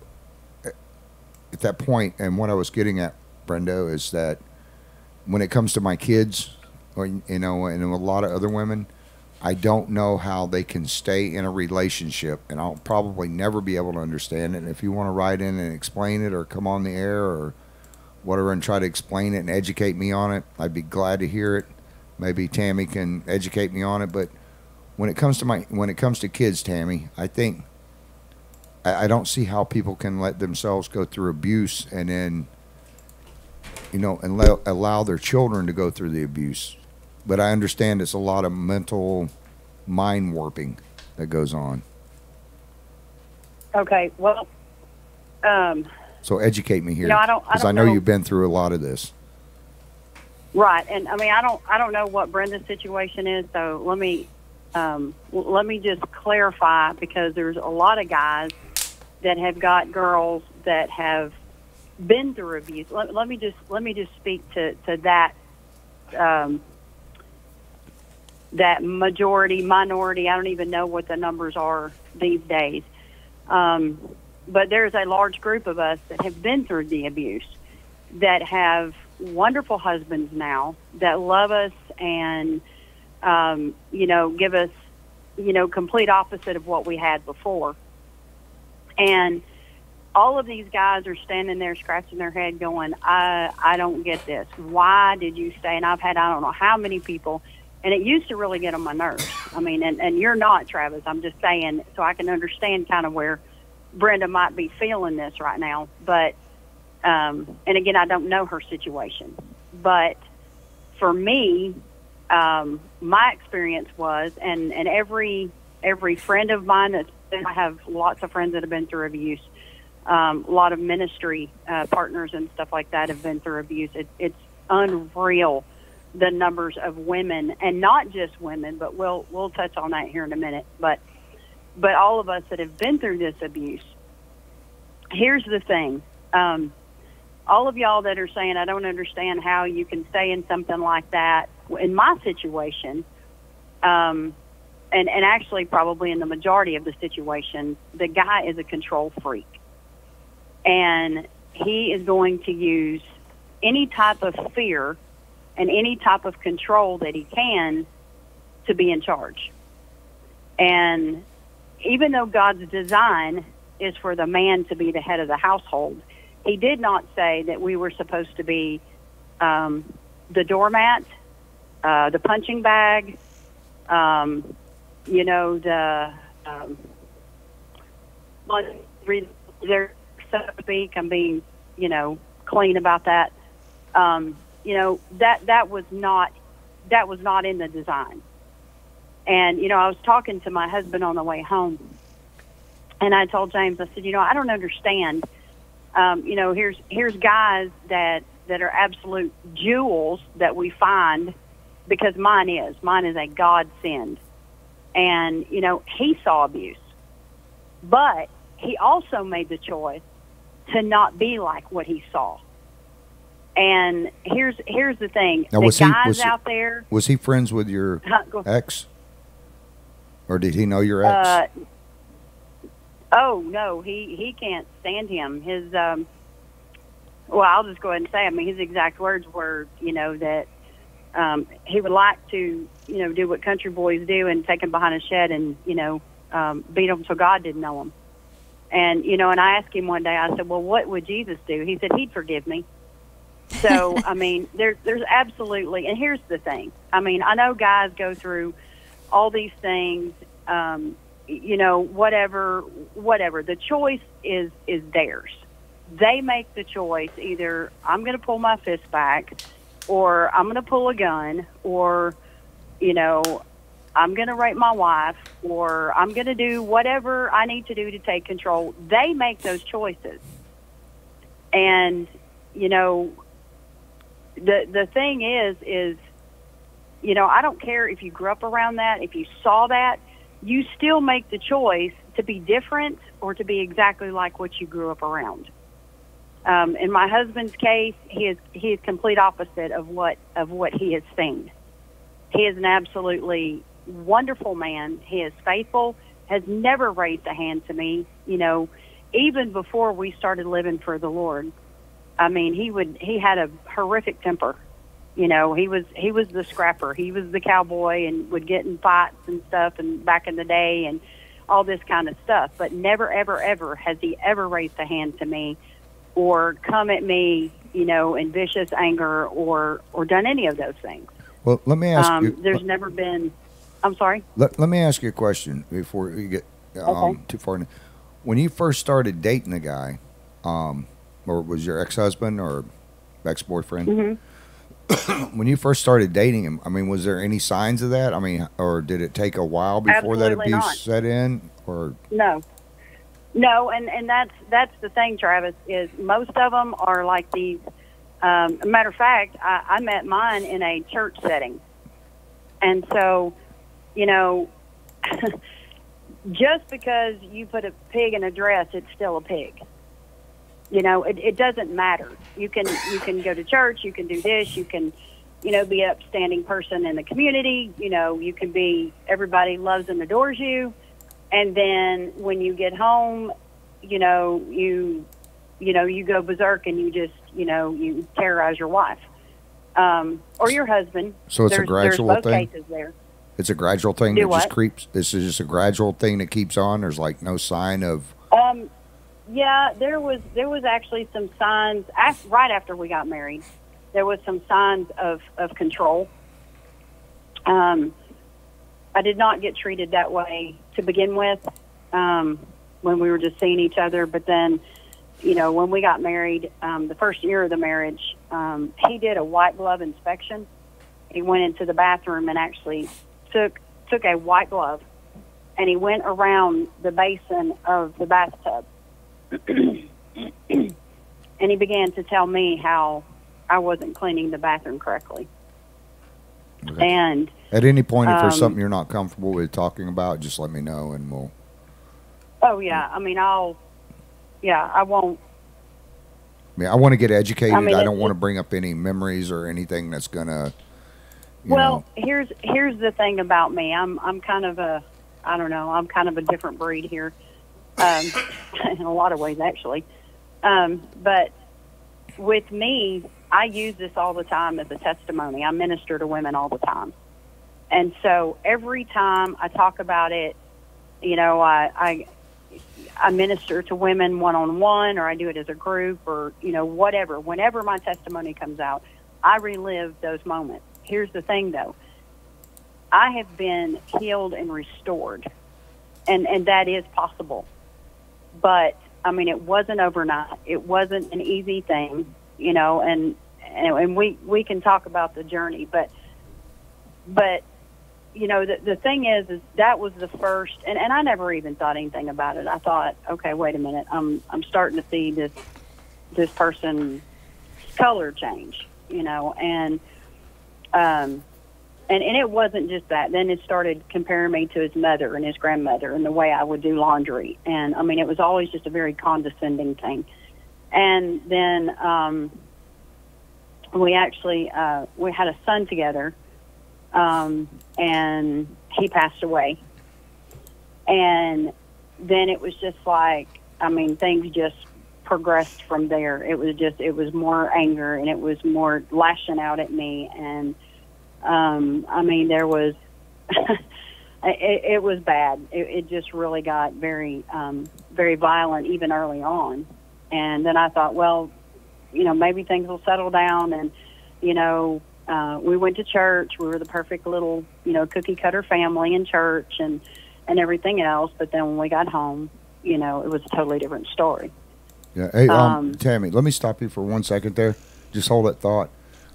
that point. And what I was getting at, Brenda, is that when it comes to my kids, and a lot of other women, I don't know how they can stay in a relationship, and I'll probably never be able to understand it. And if you want to write in and explain it, or come on the air or whatever and try to explain it and educate me on it, I'd be glad to hear it. Maybe Tammy can educate me on it. But when it comes to kids, Tammy, I think I don't see how people can let themselves go through abuse and then and allow their children to go through the abuse. But I understand it's a lot of mental mind warping that goes on. Okay, well, so educate me here, because I know you've been through a lot of this. Right, and I mean, I don't know what Brenda's situation is, so let me just clarify, because there's a lot of guys that have got girls that have been through abuse. Let me just speak to that that minority. I don't even know what the numbers are these days. But there's a large group of us that have been through the abuse, that have wonderful husbands now that love us and, give us, complete opposite of what we had before. And all of these guys are standing there scratching their head going, I don't get this. Why did you stay? And I've had, I don't know how many people, and it used to really get on my nerves. I mean, and you're not, Travis. I'm just saying, so I can understand kind of where Brenda might be feeling this right now. But, and again, I don't know her situation. But for me, my experience was, and every every friend of mine I have lots of friends that have been through abuse. A lot of ministry partners and stuff like that have been through abuse. It's unreal, the numbers of women, and not just women, but we'll touch on that here in a minute. But all of us that have been through this abuse. Here's the thing. All of y'all that are saying, I don't understand how you can stay in something like that. In my situation, and actually probably in the majority of the situation, the guy is a control freak. And he is going to use any type of fear and any type of control that he can to be in charge. And even though God's design is for the man to be the head of the household, he did not say that we were supposed to be the doormat, the punching bag, there, so to speak. I'm being, clean about that. That was not in the design. And, I was talking to my husband on the way home, and I told James, I said, I don't understand. Here's guys that are absolute jewels that we find, because mine is a godsend. And, he saw abuse, but he also made the choice to not be like what he saw. And here's the thing. Now, out there. Was he friends with your ex? Or did he know your ex? Oh, no, he can't stand him. His, well, I'll just go ahead and say, his exact words were, that he would like to, do what country boys do and take him behind a shed and, beat him so God didn't know him. And, and I asked him one day, I said, well, what would Jesus do? He said, he'd forgive me. So, there's absolutely, and here's the thing. I know guys go through all these things, whatever. The choice is theirs. They make the choice. Either I'm going to pull my fist back, or I'm going to pull a gun, or, I'm going to rape my wife, or I'm going to do whatever I need to do to take control. They make those choices. And, the thing is, I don't care if you grew up around that, if you saw that, you still make the choice to be different or to be exactly like what you grew up around. In my husband's case, he is complete opposite of what he has seen. He is an absolutely wonderful man. He is faithful, has never raised a hand to me, even before we started living for the Lord. He had a horrific temper. He was the scrapper. He was the cowboy and would get in fights and stuff, and back in the day and all this kind of stuff. But never, ever, ever has he ever raised a hand to me or come at me, in vicious anger or done any of those things. Well, let me ask you. There's never been. I'm sorry. Let me ask you a question before you get too far in. When you first started dating a guy, or was your ex-husband or ex-boyfriend? Mm-hmm. When you first started dating him, was there any signs of that? Or did it take a while before Absolutely that abuse not. set in? Or no, and that's the thing, Travis. Is most of them are like these. Matter of fact, I met mine in a church setting, and so, just because you put a pig in a dress, it's still a pig. It doesn't matter. You can go to church, you can do this, you can, be an upstanding person in the community, you can be, everybody loves and adores you. And then when you get home, you go berserk and you just, you terrorize your wife, or your husband. So it's a gradual there's both thing? cases there. It's a gradual thing that just creeps. This is just a gradual thing that keeps on. There's like no sign of. Yeah, there was actually some signs right after we got married. There was some signs of control. I did not get treated that way to begin with when we were just seeing each other. But then, when we got married, the first year of the marriage, he did a white glove inspection. He went into the bathroom and actually took a white glove and he went around the basin of the bathtub. And he began to tell me how I wasn't cleaning the bathroom correctly. Okay. And at any point, if there's something you're not comfortable with talking about, just let me know, and we'll. Oh yeah, I mean, I won't. I mean, I want to get educated. I mean, I don't want to bring up any memories or anything that's gonna. Here's the thing about me. I'm kind of a, I don't know. I'm kind of a different breed here, in a lot of ways actually. But with me, I use this all the time as a testimony. I minister to women all the time. And so every time I talk about it, you know, I minister to women one-on-one, or I do it as a group, or, you know, whatever. Whenever my testimony comes out, I relive those moments. Here's the thing, though. I have been healed and restored, and that is possible. But, I mean, it wasn't overnight. It wasn't an easy thing, you know, and we can talk about the journey, but you know, the thing is that was the first, and I never even thought anything about it. I thought, okay, wait a minute, I'm starting to see this person's color change, you know, and it wasn't just that. Then it started comparing me to his mother and his grandmother and the way I would do laundry, and I mean, it was always just a very condescending thing. And then we actually we had a son together. And he passed away. And then it was just like, I mean, things just progressed from there. It was more anger, and it was more lashing out at me. And, I mean, there was, it was bad. It just really got very, very violent, even early on. And then I thought, well, you know, maybe things will settle down, and, you know, we went to church. We were the perfect little, you know, cookie cutter family in church and everything else. But then when we got home, you know, it was a totally different story. Yeah. Hey, Tammy, let me stop you for 1 second there. Just hold that thought.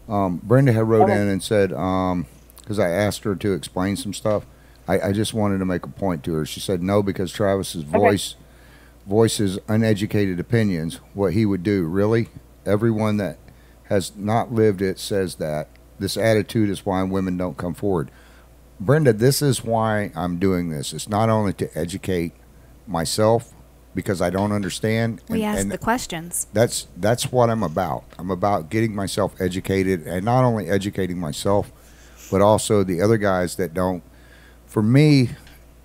Brenda had wrote in and said, because I asked her to explain some stuff, I just wanted to make a point to her. She said, no, because Travis's voices uneducated opinions, what he would do. Really? Everyone that has not lived it says that. This attitude is why women don't come forward. Brenda, this is why I'm doing this. It's not only to educate myself, because I don't understand. We ask the questions. That's what I'm about. I'm about getting myself educated, and not only educating myself, but also the other guys that don't. For me,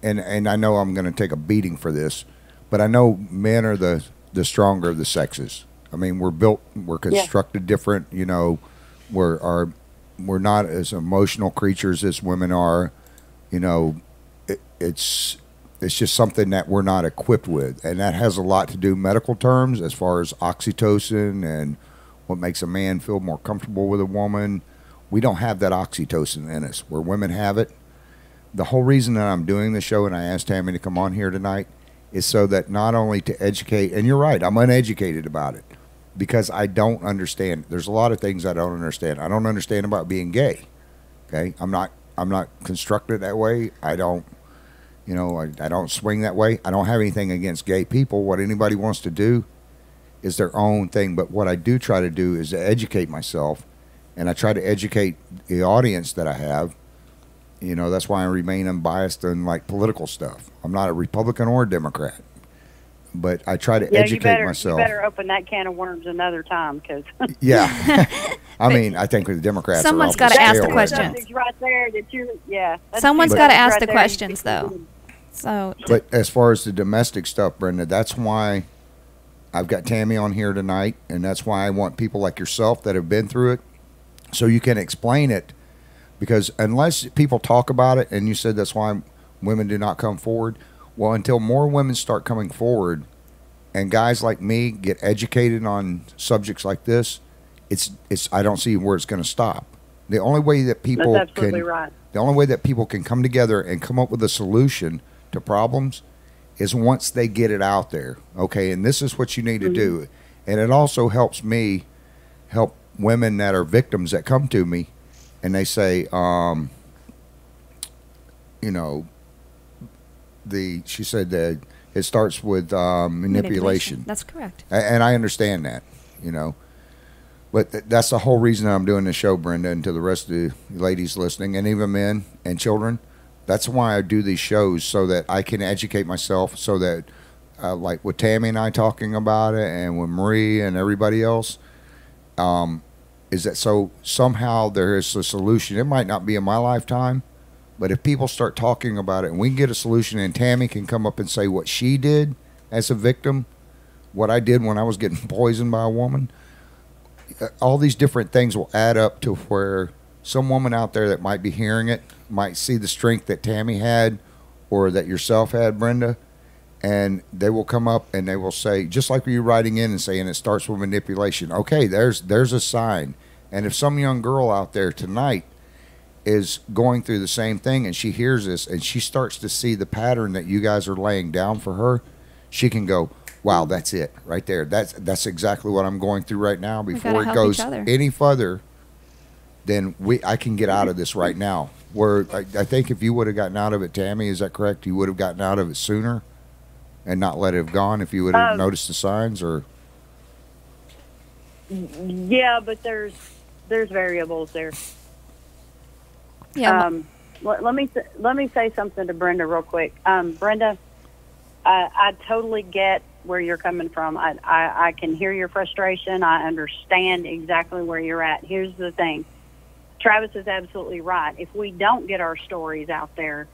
and I know I'm going to take a beating for this, but I know men are the stronger of the sexes. I mean, we're constructed different, you know, we're not as emotional creatures as women are, you know. It's just something that we're not equipped with, and that has a lot to do medical terms as far as oxytocin and what makes a man feel more comfortable with a woman. We don't have that oxytocin in us, where women have it. The whole reason that I'm doing the show, and I asked Tammy to come on here tonight, is so that not only to educate, and you're right, I'm uneducated about it, because I don't understand. There's a lot of things I don't understand. I don't understand about being gay. Okay, I'm not constructed that way. I don't, you know, I don't swing that way. I don't have anything against gay people. What anybody wants to do is their own thing. But what I do try to do is to educate myself, and I try to educate the audience that I have. You know, that's why I remain unbiased in like political stuff. I'm not a Republican or a Democrat, but I try to educate myself. You better open that can of worms another time, because yeah. I mean, I think with the Democrats, someone's got to ask the questions. Right there, someone's got to ask the questions, though. So, but as far as the domestic stuff, Brenda, that's why I've got Tammy on here tonight, and that's why I want people like yourself that have been through it, so you can explain it. Because unless people talk about it, and you said that's why women do not come forward, well, until more women start coming forward, and guys like me get educated on subjects like this, it's I don't see where it's going to stop. The only way that people That's absolutely right. The only way that people can come together and come up with a solution to problems is once they get it out there. Okay, and this is what you need to do. And it also helps me help women that are victims that come to me and they say, you know, she said that it starts with manipulation. That's correct. And I understand that, you know. But that's the whole reason I'm doing this show, Brenda, and to the rest of the ladies listening, and even men and children. That's why I do these shows, so that I can educate myself, so that, like with Tammy and I talking about it, and with Marie and everybody else, is that so somehow there is a solution. It might not be in my lifetime, but if people start talking about it and we can get a solution, and Tammy can come up and say what she did as a victim, what I did when I was getting poisoned by a woman, all these different things will add up to where some woman out there that might be hearing it might see the strength that Tammy had, or that yourself had, Brenda, and they will come up and they will say, just like you writing in and saying it starts with manipulation. Okay, there's a sign. And if some young girl out there tonight is going through the same thing and she hears this and she starts to see the pattern that you guys are laying down for her, she can go, wow, that's it right there. That's exactly what I'm going through right now. Before it goes any further, then I can get out of this right now. Where I think if you would have gotten out of it, Tammy, is that correct? You would have gotten out of it sooner and not let it have gone if you would have noticed the signs, or? Yeah, but there's variables there. Yeah. Let me say something to Brenda real quick. Brenda, I totally get where you're coming from. I can hear your frustration. I understand exactly where you're at. Here's the thing. Travis is absolutely right. If we don't get our stories out there,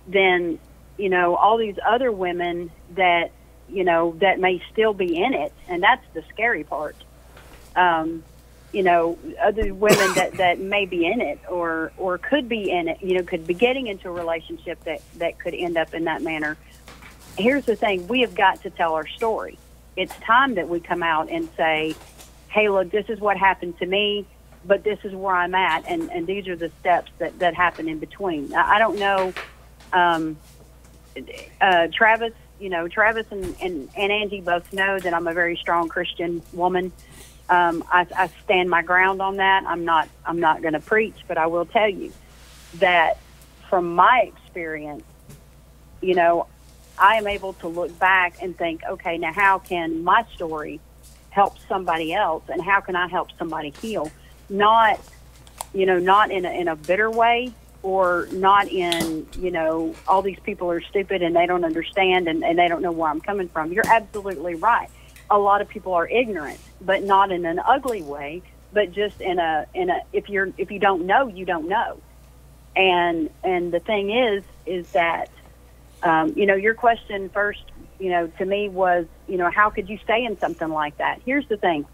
then, you know, all these other women that, you know, that may still be in it, and that's the scary part. You know, other women that may be in it or could be in it, you know, could be getting into a relationship that could end up in that manner. Here's the thing. We have got to tell our story. It's time that we come out and say, hey, look, this is what happened to me, but this is where I'm at, and these are the steps that happen in between. I don't know, Travis, you know, Travis and Angie both know that I'm a very strong Christian woman. I stand my ground on that. I'm not going to preach, but I will tell you that from my experience, you know, I am able to look back and think, okay, now how can my story help somebody else, and how can I help somebody heal? Not, you know, not in a bitter way, or not in, you know, all these people are stupid and they don't understand and they don't know where I'm coming from. You're absolutely right. A lot of people are ignorant, but not in an ugly way, but just in a if you don't know, you don't know. And the thing is that you know, your question first, you know, to me was, you know, how could you stay in something like that? Here's the thing.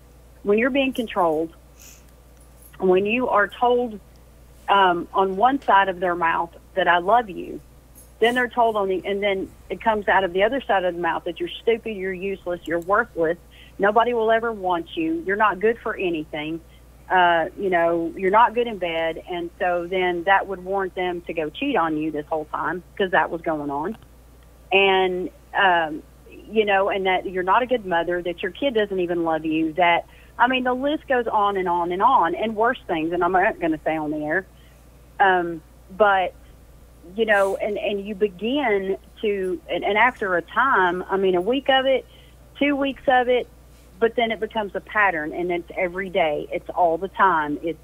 When you're being controlled, when you are told on one side of their mouth that I love you, then they're told and then it comes out of the other side of the mouth that you're stupid, you're useless, you're worthless, nobody will ever want you, you're not good for anything, you know, you're not good in bed, and so then that would warrant them to go cheat on you this whole time, because that was going on. And, you know, and that you're not a good mother, that your kid doesn't even love you, that, I mean, the list goes on and on and on, and worse things, and I'm not going to say on the air. But, you know, and you begin to, and after a time, I mean, a week of it, 2 weeks of it, but then it becomes a pattern, and it's every day. It's all the time. It's,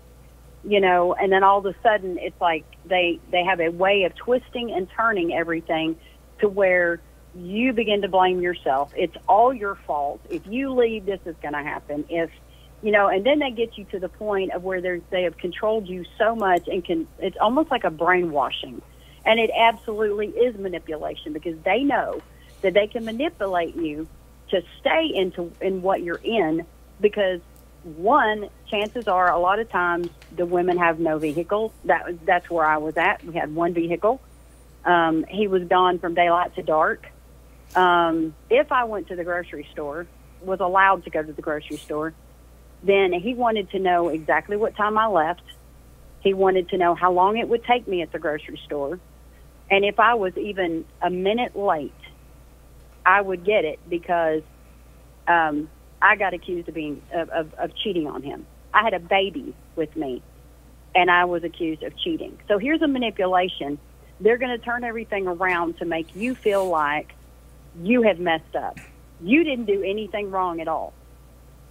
you know, and then all of a sudden it's like they have a way of twisting and turning everything to where you begin to blame yourself. It's all your fault. If you leave, this is going to happen. If, you know, and then they get you to the point of where they have controlled you so much, and it's almost like a brainwashing. And it absolutely is manipulation, because they know that they can manipulate you to stay in what you're in, because one, chances are a lot of times the women have no vehicle. That's where I was at. We had one vehicle. He was gone from daylight to dark. If I went to the grocery store, was allowed to go to the grocery store, then he wanted to know exactly what time I left. He wanted to know how long it would take me at the grocery store. And if I was even a minute late, I would get it, because I got accused of cheating on him. I had a baby with me, and I was accused of cheating. So here's a manipulation they're going to turn everything around to make you feel like you have messed up. You didn't do anything wrong at all.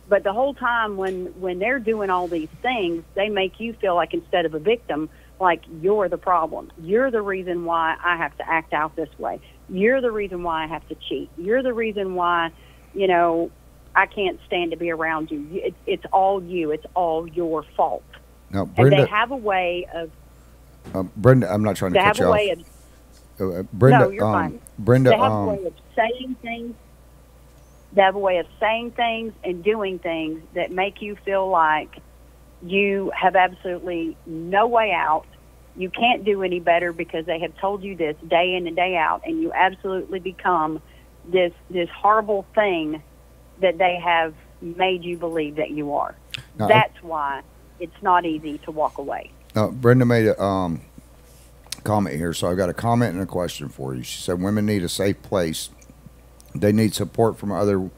But the whole time when they're doing all these things, they make you feel like, instead of a victim, like you're the problem. You're the reason why I have to act out this way. You're the reason why I have to cheat. You're the reason why, I can't stand to be around you. It's all you. It's all your fault. Now, Brenda, and they have a way of... Brenda, I'm not trying to cut you off. They have a way of... Brenda, no, you're fine. Brenda, they have a way of saying things. They have a way of saying things and doing things that make you feel like you have absolutely no way out. You can't do any better because they have told you this day in and day out, and you absolutely become this horrible thing that they have made you believe that you are. Now, that's why it's not easy to walk away. Brenda made a comment here, so I've got a comment and a question for you. She said, women need a safe place. They need support from others.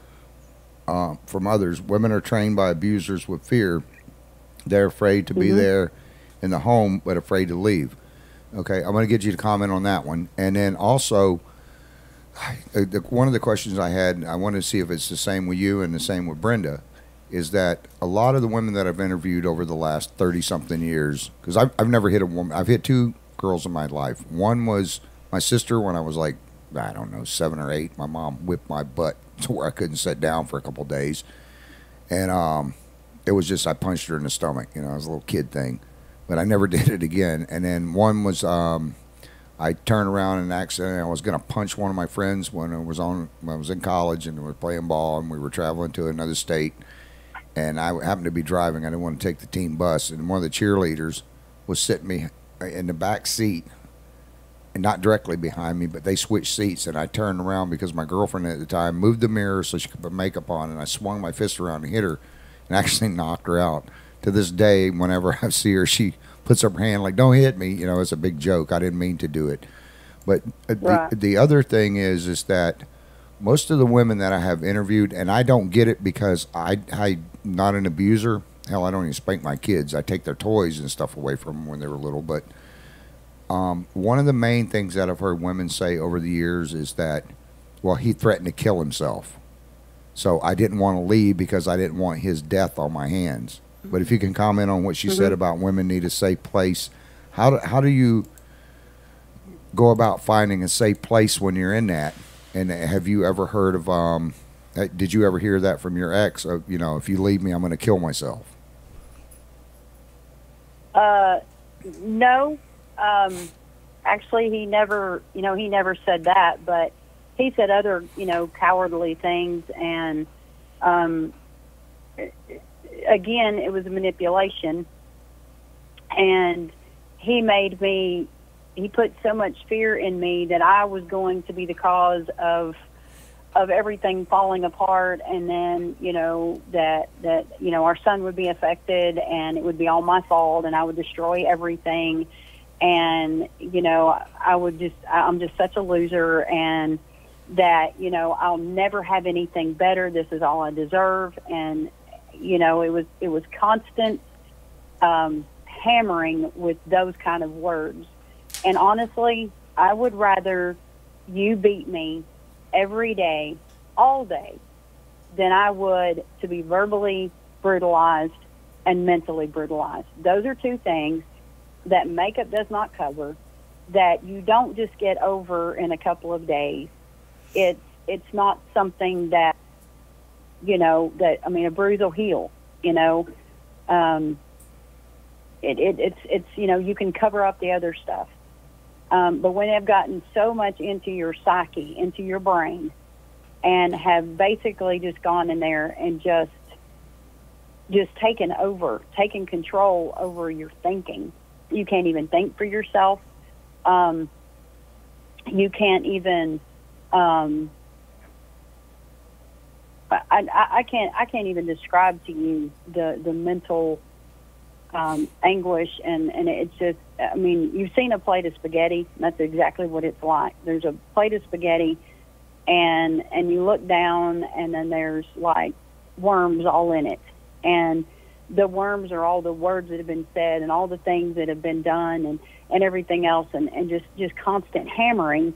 Women are trained by abusers with fear. They're afraid to be there in the home, but afraid to leave. Okay, I'm going to get you to comment on that one. And then also, one of the questions I had, and I wanted to see if it's the same with you and the same with Brenda, is that a lot of the women that I've interviewed over the last 30-something years, because I've never hit a woman. I've hit 2 girls in my life. One was my sister when I was like, I don't know, 7 or 8. My mom whipped my butt to where I couldn't sit down for a couple of days. And it was just, I punched her in the stomach. It was a little kid thing. But I never did it again. And then one was, I turned around in an accident. I was going to punch one of my friends when I was in college and we were playing ball and we were traveling to another state. And I happened to be driving. I didn't want to take the team bus. And one of the cheerleaders was sitting me in the back seat, and not directly behind me, but they switched seats. And I turned around because my girlfriend at the time moved the mirror so she could put makeup on. And I swung my fist around and hit her and actually knocked her out. To this day, whenever I see her, she puts up her hand like, don't hit me. It's a big joke. I didn't mean to do it. But the other thing is that most of the women that I have interviewed, and I don't get it because I'm not an abuser. Hell, I don't even spank my kids. I take their toys and stuff away from them when they were little. But one of the main things that I've heard women say over the years is that, well, he threatened to kill himself. So I didn't want to leave because I didn't want his death on my hands. But if you can comment on what she said about women need a safe place, how do you go about finding a safe place when you're in that? And have you ever heard of, did you ever hear that from your ex? If you leave me, I'm going to kill myself. No. Actually, he never said that, but he said other, cowardly things. And, again, it was a manipulation. And he put so much fear in me that I was going to be the cause of everything falling apart, and then that our son would be affected, and it would be all my fault, and I would destroy everything, and I'm just such a loser, and that I'll never have anything better. This is all I deserve, and it was constant hammering with those kind of words. And honestly, I would rather you beat me every day, all day, than I would to be verbally brutalized and mentally brutalized. Those are 2 things that makeup does not cover, that you don't just get over in a couple of days. It's not something that, a bruise will heal, it's you can cover up the other stuff. But when they've gotten so much into your psyche, into your brain, and have basically just gone in there and just taken control over your thinking. You can't even think for yourself. You can't even. I can't even describe to you the mental anguish, and it's just, you've seen a plate of spaghetti. That's exactly what it's like. There's a plate of spaghetti, and you look down, and then there's like worms all in it, and the worms are all the words that have been said and all the things that have been done and everything else, and just constant hammering.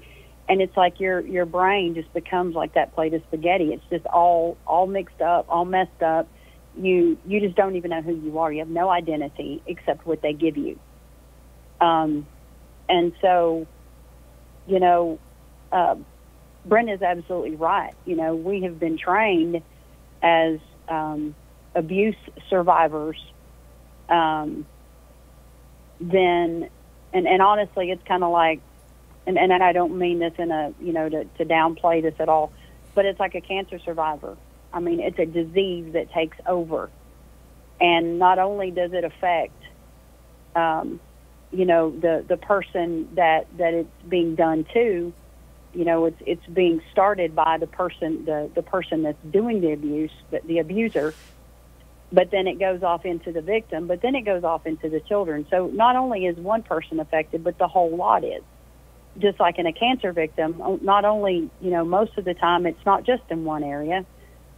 And it's like your brain just becomes like that plate of spaghetti. It's just all mixed up, all messed up. You just don't even know who you are. You have no identity except what they give you. And so, you know, Brenda's absolutely right. You know, we have been trained as abuse survivors. Then, and honestly, it's kind of like, and I don't mean this in a, you know, to downplay this at all, but it's like a cancer survivor. I mean, it's a disease that takes over. And not only does it affect, you know, the person that it's being done to, you know, it's being started by the person that's doing the abuse, the abuser, but then it goes off into the victim, but then it goes off into the children. So not only is one person affected, but the whole lot is. Just like in a cancer victim, not only, you know, most of the time it's not just in one area,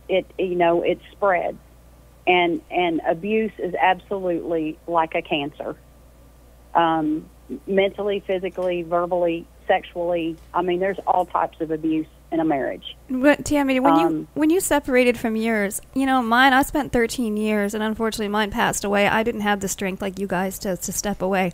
it spreads. And abuse is absolutely like a cancer. Mentally, physically, verbally, sexually. I mean, there's all types of abuse in a marriage. But Tammy, when you separated from yours, you know, I spent 13 years, and unfortunately mine passed away. I didn't have the strength like you guys to step away.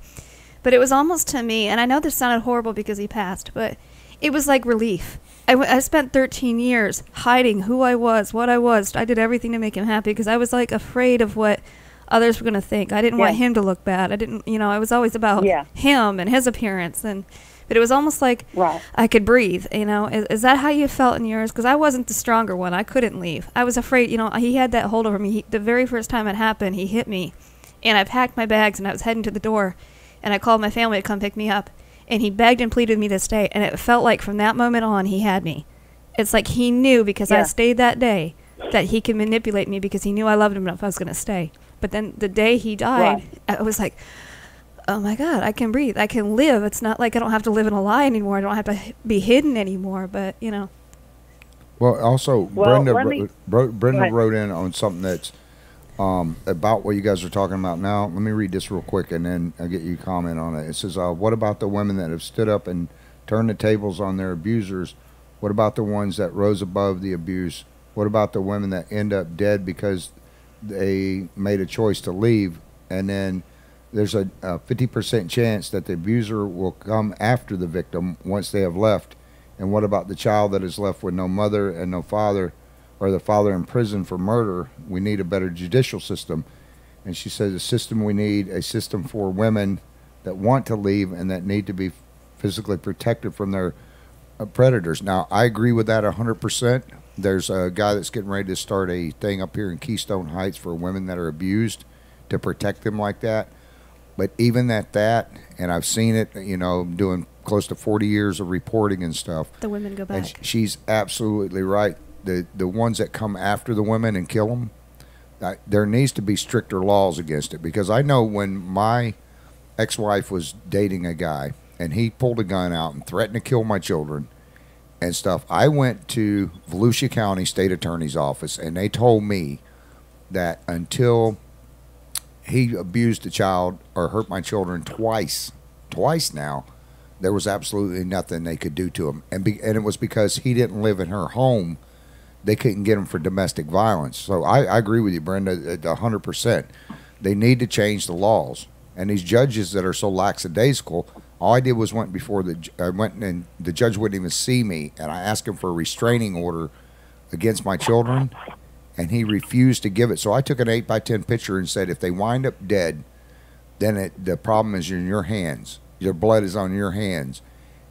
But it was almost to me, and I know this sounded horrible because he passed, but it was like relief. I spent 13 years hiding who I was, what I was. I did everything to make him happy because I was like afraid of what others were going to think. I didn't want him to look bad. I didn't, you know, I was always about him and his appearance. But it was almost like I could breathe, you know. Is that how you felt in yours? Because I wasn't the stronger one. I couldn't leave. I was afraid, you know, he had that hold over me. The very first time it happened, he hit me. And I packed my bags and I was heading to the door. And I called my family to come pick me up. And he begged and pleaded with me to stay. And it felt like from that moment on, he had me. It's like he knew because I stayed that day that he could manipulate me because he knew I loved him enough I was going to stay. But then the day he died, I was like, oh, my God, I can breathe. I can live. It's not like I don't have to live in a lie anymore. I don't have to be hidden anymore. But, you know. Well, also, Brenda wrote in on something that's about what you guys are talking about now. Let me read this real quick, and then I'll get you to comment on it. It says, what about the women that have stood up and turned the tables on their abusers? What about the ones that rose above the abuse? What about the women that end up dead because they made a choice to leave? And then there's a 50% chance that the abuser will come after the victim once they have left. And what about the child that is left with no mother and no father, or the father in prison for murder? We need a better judicial system. And she says we need a system for women that want to leave and that need to be physically protected from their predators. Now, I agree with that 100%. There's a guy that's getting ready to start a thing up here in Keystone Heights for women that are abused to protect them like that. But even at that, and I've seen it, you know, doing close to 40 years of reporting and stuff. The women go back. And she's absolutely right. The ones that come after the women and kill them, there needs to be stricter laws against it. Because I know when my ex-wife was dating a guy and he pulled a gun out and threatened to kill my children and stuff, I went to Volusia County State Attorney's Office, and they told me that until he abused a child or hurt my children twice now, there was absolutely nothing they could do to him. And it was because he didn't live in her home. They couldn't get him for domestic violence. So I agree with you, Brenda, 100%. They need to change the laws. And these judges that are so lackadaisical, all I did was went and the judge wouldn't even see me, and I asked him for a restraining order against my children, and he refused to give it. So I took an 8x10 picture and said, if they wind up dead, then the problem is in your hands. Your blood is on your hands.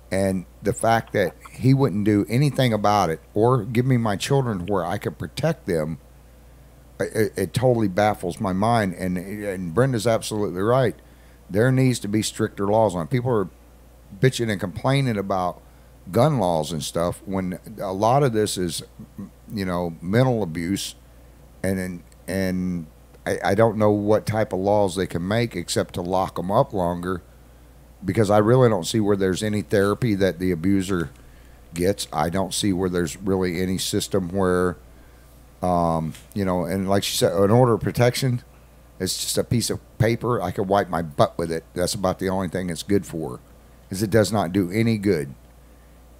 And the fact that he wouldn't do anything about it or give me my children where I could protect them, it totally baffles my mind. And Brenda's absolutely right. There needs to be stricter laws on it. People are bitching and complaining about gun laws and stuff when a lot of this is, you know, mental abuse. And I don't know what type of laws they can make except to lock them up longer, because I really don't see where there's any therapy that the abuser gets. I don't see where there's really any system where, you know, and like she said, an order of protection. It's just a piece of paper. I could wipe my butt with it. That's about the only thing it's good for, is it does not do any good.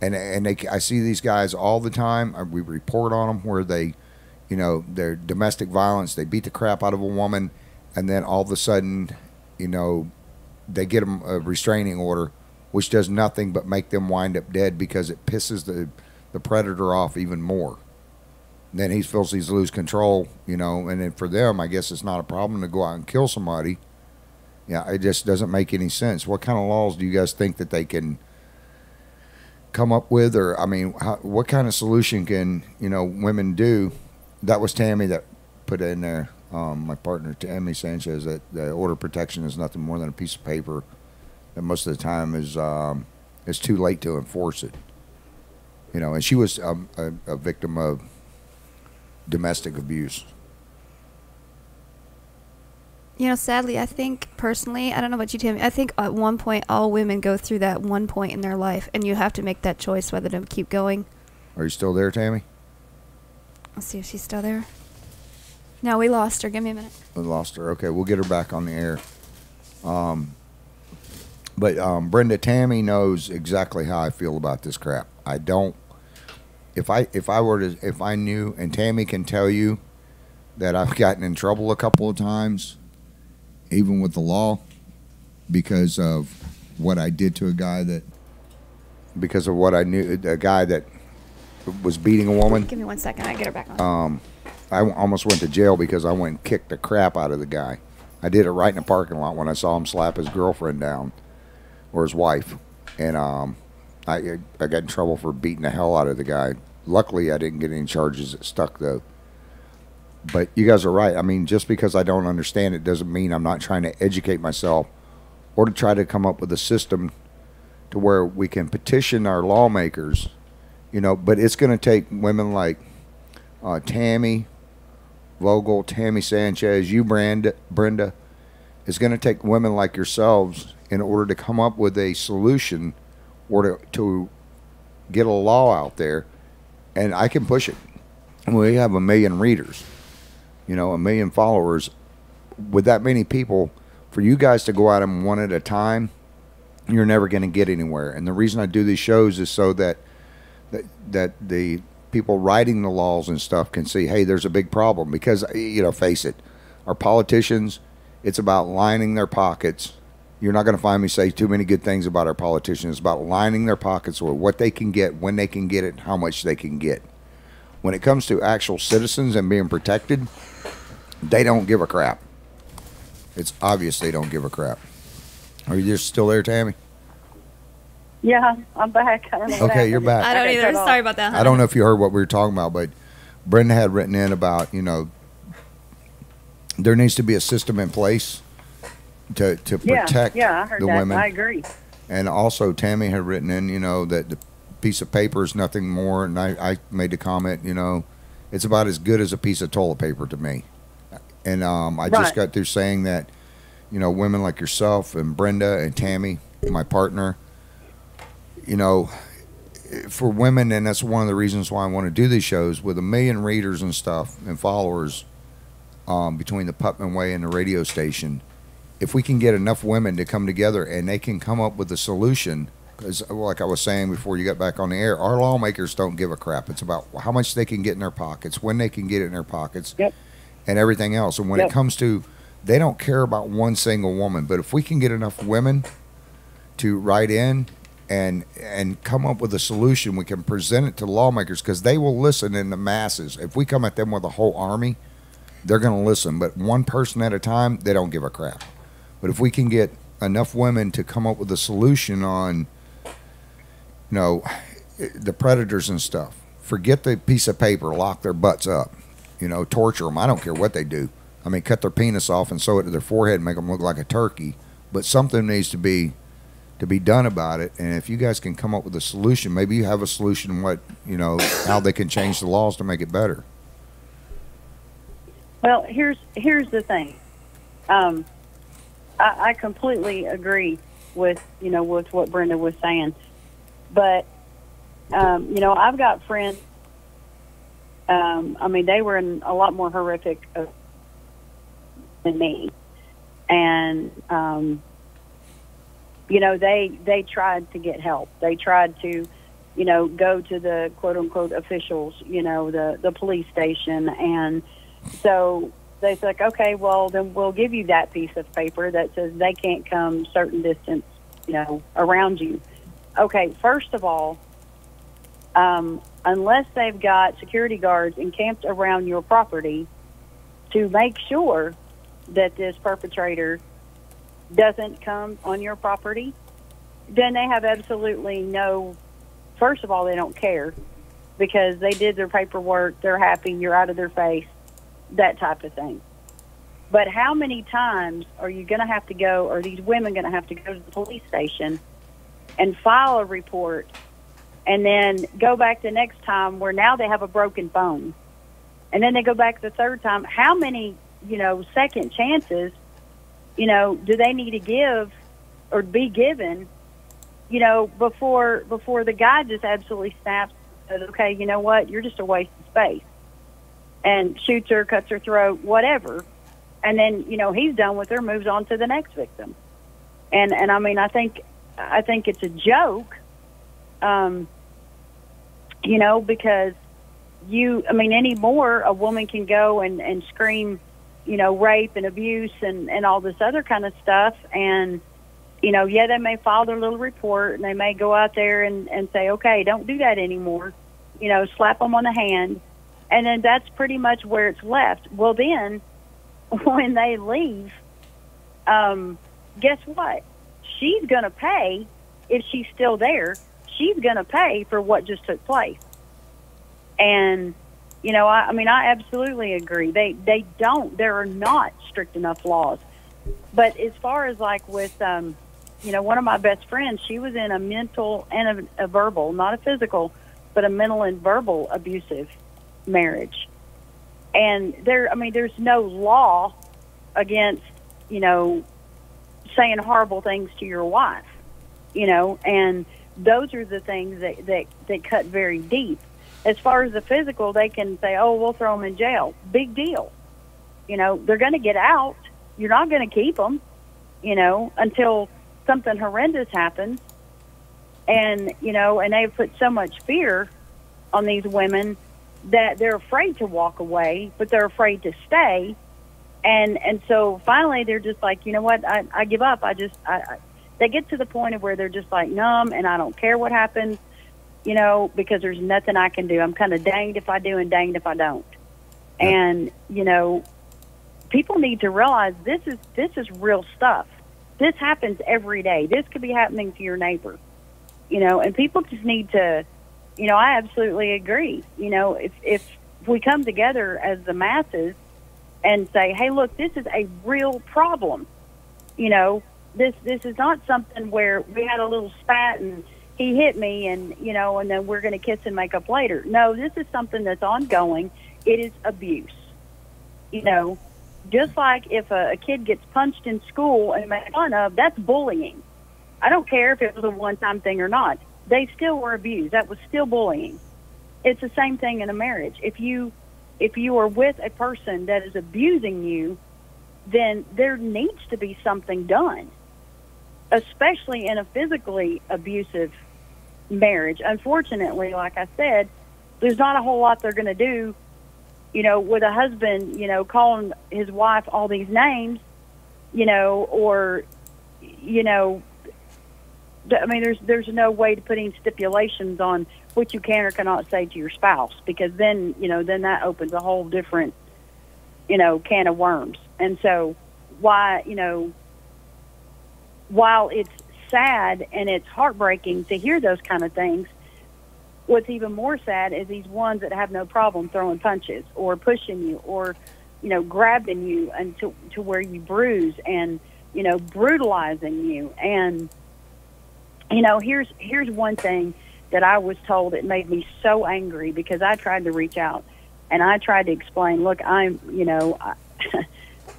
And I see these guys all the time. We report on them where they, you know, they're domestic violence. They beat the crap out of a woman, and then all of a sudden, you know, they get them a restraining order, which does nothing but make them wind up dead because it pisses the predator off even more. Then he feels he's lose control, you know, and then for them, I guess it's not a problem to go out and kill somebody. Yeah, it just doesn't make any sense. What kind of laws do you guys think that they can come up with? Or, I mean, what kind of solution can, you know, women do? That was Tammy that put in there, my partner, Tammy Sanchez, that the order of protection is nothing more than a piece of paper that most of the time is it's too late to enforce it. You know, and she was a victim of domestic abuse. You know, sadly, I think personally, I don't know about you, Tim, I think at one point all women go through that one point in their life, and you have to make that choice whether to keep going. Are you still there, Tammy? Let's see if she's still there. No, we lost her. Give me a minute. We lost her. Okay, we'll get her back on the air. But Brenda, Tammy knows exactly how I feel about this crap. I don't. If I knew, and Tammy can tell you that I've gotten in trouble a couple of times, even with the law, because of what I did to a guy that, because of what I knew, a guy that was beating a woman. Give me 1 second. I get her back on. I almost went to jail because I went and kicked the crap out of the guy. I did it right in the parking lot when I saw him slap his girlfriend down, or his wife, and I got in trouble for beating the hell out of the guy. Luckily, I didn't get any charges that stuck, though. But you guys are right. I mean, just because I don't understand it doesn't mean I'm not trying to educate myself or to try to come up with a system to where we can petition our lawmakers, you know. But it's going to take women like Tammy, Bogle, Tammy Sanchez, you, Brenda. It's going to take women like yourselves in order to come up with a solution or to get a law out there, and I can push it. We have 1 million readers, you know, 1 million followers. With that many people, for you guys to go at them one at a time, you're never going to get anywhere. And the reason I do these shows is so that the people writing the laws and stuff can see, hey, there's a big problem. Because, you know, face it, our politicians, it's about lining their pockets. You're not going to find me say too many good things about our politicians. It's about lining their pockets with what they can get, when they can get it, how much they can get. When it comes to actual citizens and being protected, they don't give a crap. It's obvious they don't give a crap. Are you just still there, Tammy? Yeah, I'm back. I don't know what Okay, you're back. I don't Okay, either. cut off. Sorry about that. I don't know if you heard what we were talking about, but Brenda had written in about, you know, there needs to be a system in place to protect I heard the that. women. I agree. And also Tammy had written in, you know, that the piece of paper is nothing more, and I made the comment, you know, it's about as good as a piece of toilet paper to me. And I just got through saying that, you know, women like yourself and Brenda and Tammy, my partner, you know, for women, and that's one of the reasons why I want to do these shows, with 1 million readers and stuff and followers between the Putman Way and the radio station. If we can get enough women to come together and they can come up with a solution, because like I was saying before you got back on the air, our lawmakers don't give a crap. It's about how much they can get in their pockets, when they can get it in their pockets, and everything else. And when it comes to, they don't care about one single woman. But if we can get enough women to write in and come up with a solution, we can present it to lawmakers, because they will listen in the masses. If we come at them with a whole army, they're going to listen. But one person at a time, they don't give a crap. But if we can get enough women to come up with a solution on, you know, the predators and stuff, forget the piece of paper, lock their butts up, you know, torture them. I don't care what they do. I mean, cut their penis off and sew it to their forehead and make them look like a turkey. But something needs to be done about it. And if you guys can come up with a solution, maybe you have a solution, what, you know, how they can change the laws to make it better. Well, here's the thing. I completely agree with what Brenda was saying, but you know, I've got friends. I mean, they were in a lot more horrific than me. And, you know, they tried to get help. They tried to, you know, go to the quote-unquote officials, you know, the police station. And so they said, like, okay, well, then we'll give you that piece of paper that says they can't come certain distance, you know, around you. Okay, first of all, unless they've got security guards encamped around your property to make sure that this perpetrator doesn't come on your property, then they have absolutely no, first of all, they don't care because they did their paperwork, they're happy, you're out of their face, that type of thing. But how many times are you going to have to go, or these women going to have to go to the police station and file a report and then go back the next time where now they have a broken phone? And then they go back the third time. How many, you know, second chances, you know, do they need to give or be given, you know, before the guy just absolutely snaps, says, okay, you know what, you're just a waste of space, and shoots her, cuts her throat, whatever. And then, you know, he's done with her, moves on to the next victim. And I mean, I think it's a joke, you know, because anymore, a woman can go and scream, you know, rape and abuse and all this other kind of stuff. And, you know, yeah, they may file their little report and they may go out there and say, okay, don't do that anymore, you know, slap them on the hand. And then that's pretty much where it's left. Well, then when they leave, guess what? She's going to pay, if she's still there, she's going to pay for what just took place. And, you know, I absolutely agree. There are not strict enough laws. But as far as like with, you know, one of my best friends, she was in a mental and a verbal, not a physical, but a mental and verbal abusive marriage. And there's no law against, you know, saying horrible things to your wife, you know, and those are the things that cut very deep. As far as the physical, they can say, oh, we'll throw them in jail. Big deal. You know, they're going to get out. You're not going to keep them, you know, until something horrendous happens. And, you know, and they've put so much fear on these women that they're afraid to walk away, but they're afraid to stay. And so finally they're just like, you know what, I give up. They get to the point of where they're just like numb, and I don't care what happens, you know, because there's nothing I can do. I'm kind of danged if I do and danged if I don't. And, you know, people need to realize this is real stuff. This happens every day. This could be happening to your neighbor, you know, and people just need to, you know, I absolutely agree. You know, if we come together as the masses and say, hey, look, this is a real problem, you know, this is not something where we had a little spat and he hit me and, you know, and then we're going to kiss and make up later. No, this is something that's ongoing. It is abuse. You know, just like if a kid gets punched in school and made fun of, that's bullying. I don't care if it was a one-time thing or not. They still were abused. That was still bullying. It's the same thing in a marriage. If you are with a person that is abusing you, then there needs to be something done, especially in a physically abusive marriage. Unfortunately, like I said, there's not a whole lot they're going to do, you know, with a husband, you know, calling his wife all these names, you know, or, you know, I mean, there's no way to put any stipulations on what you can or cannot say to your spouse, because then, you know, then that opens a whole different, you know, can of worms. And so why, you know, while it's sad and it's heartbreaking to hear those kind of things, what's even more sad is these ones that have no problem throwing punches or pushing you or, you know, grabbing you until to where you bruise and, you know, brutalizing you. And, you know, here's one thing that I was told that made me so angry, because I tried to reach out and I tried to explain, look, I'm, you know,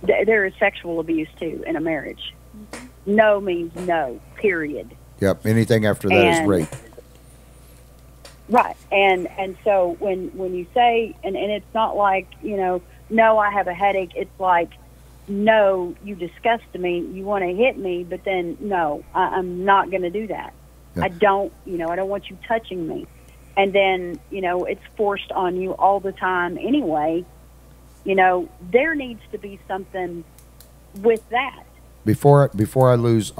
there is sexual abuse too in a marriage. No means no, period. Yep. Anything after that is rape. Right. And so when you say, and it's not like, you know, no, I have a headache. It's like, no, you disgust me, you want to hit me, but then no, I'm not going to do that. Yeah. I don't want you touching me. And then, it's forced on you all the time anyway. There needs to be something with that. Before I lose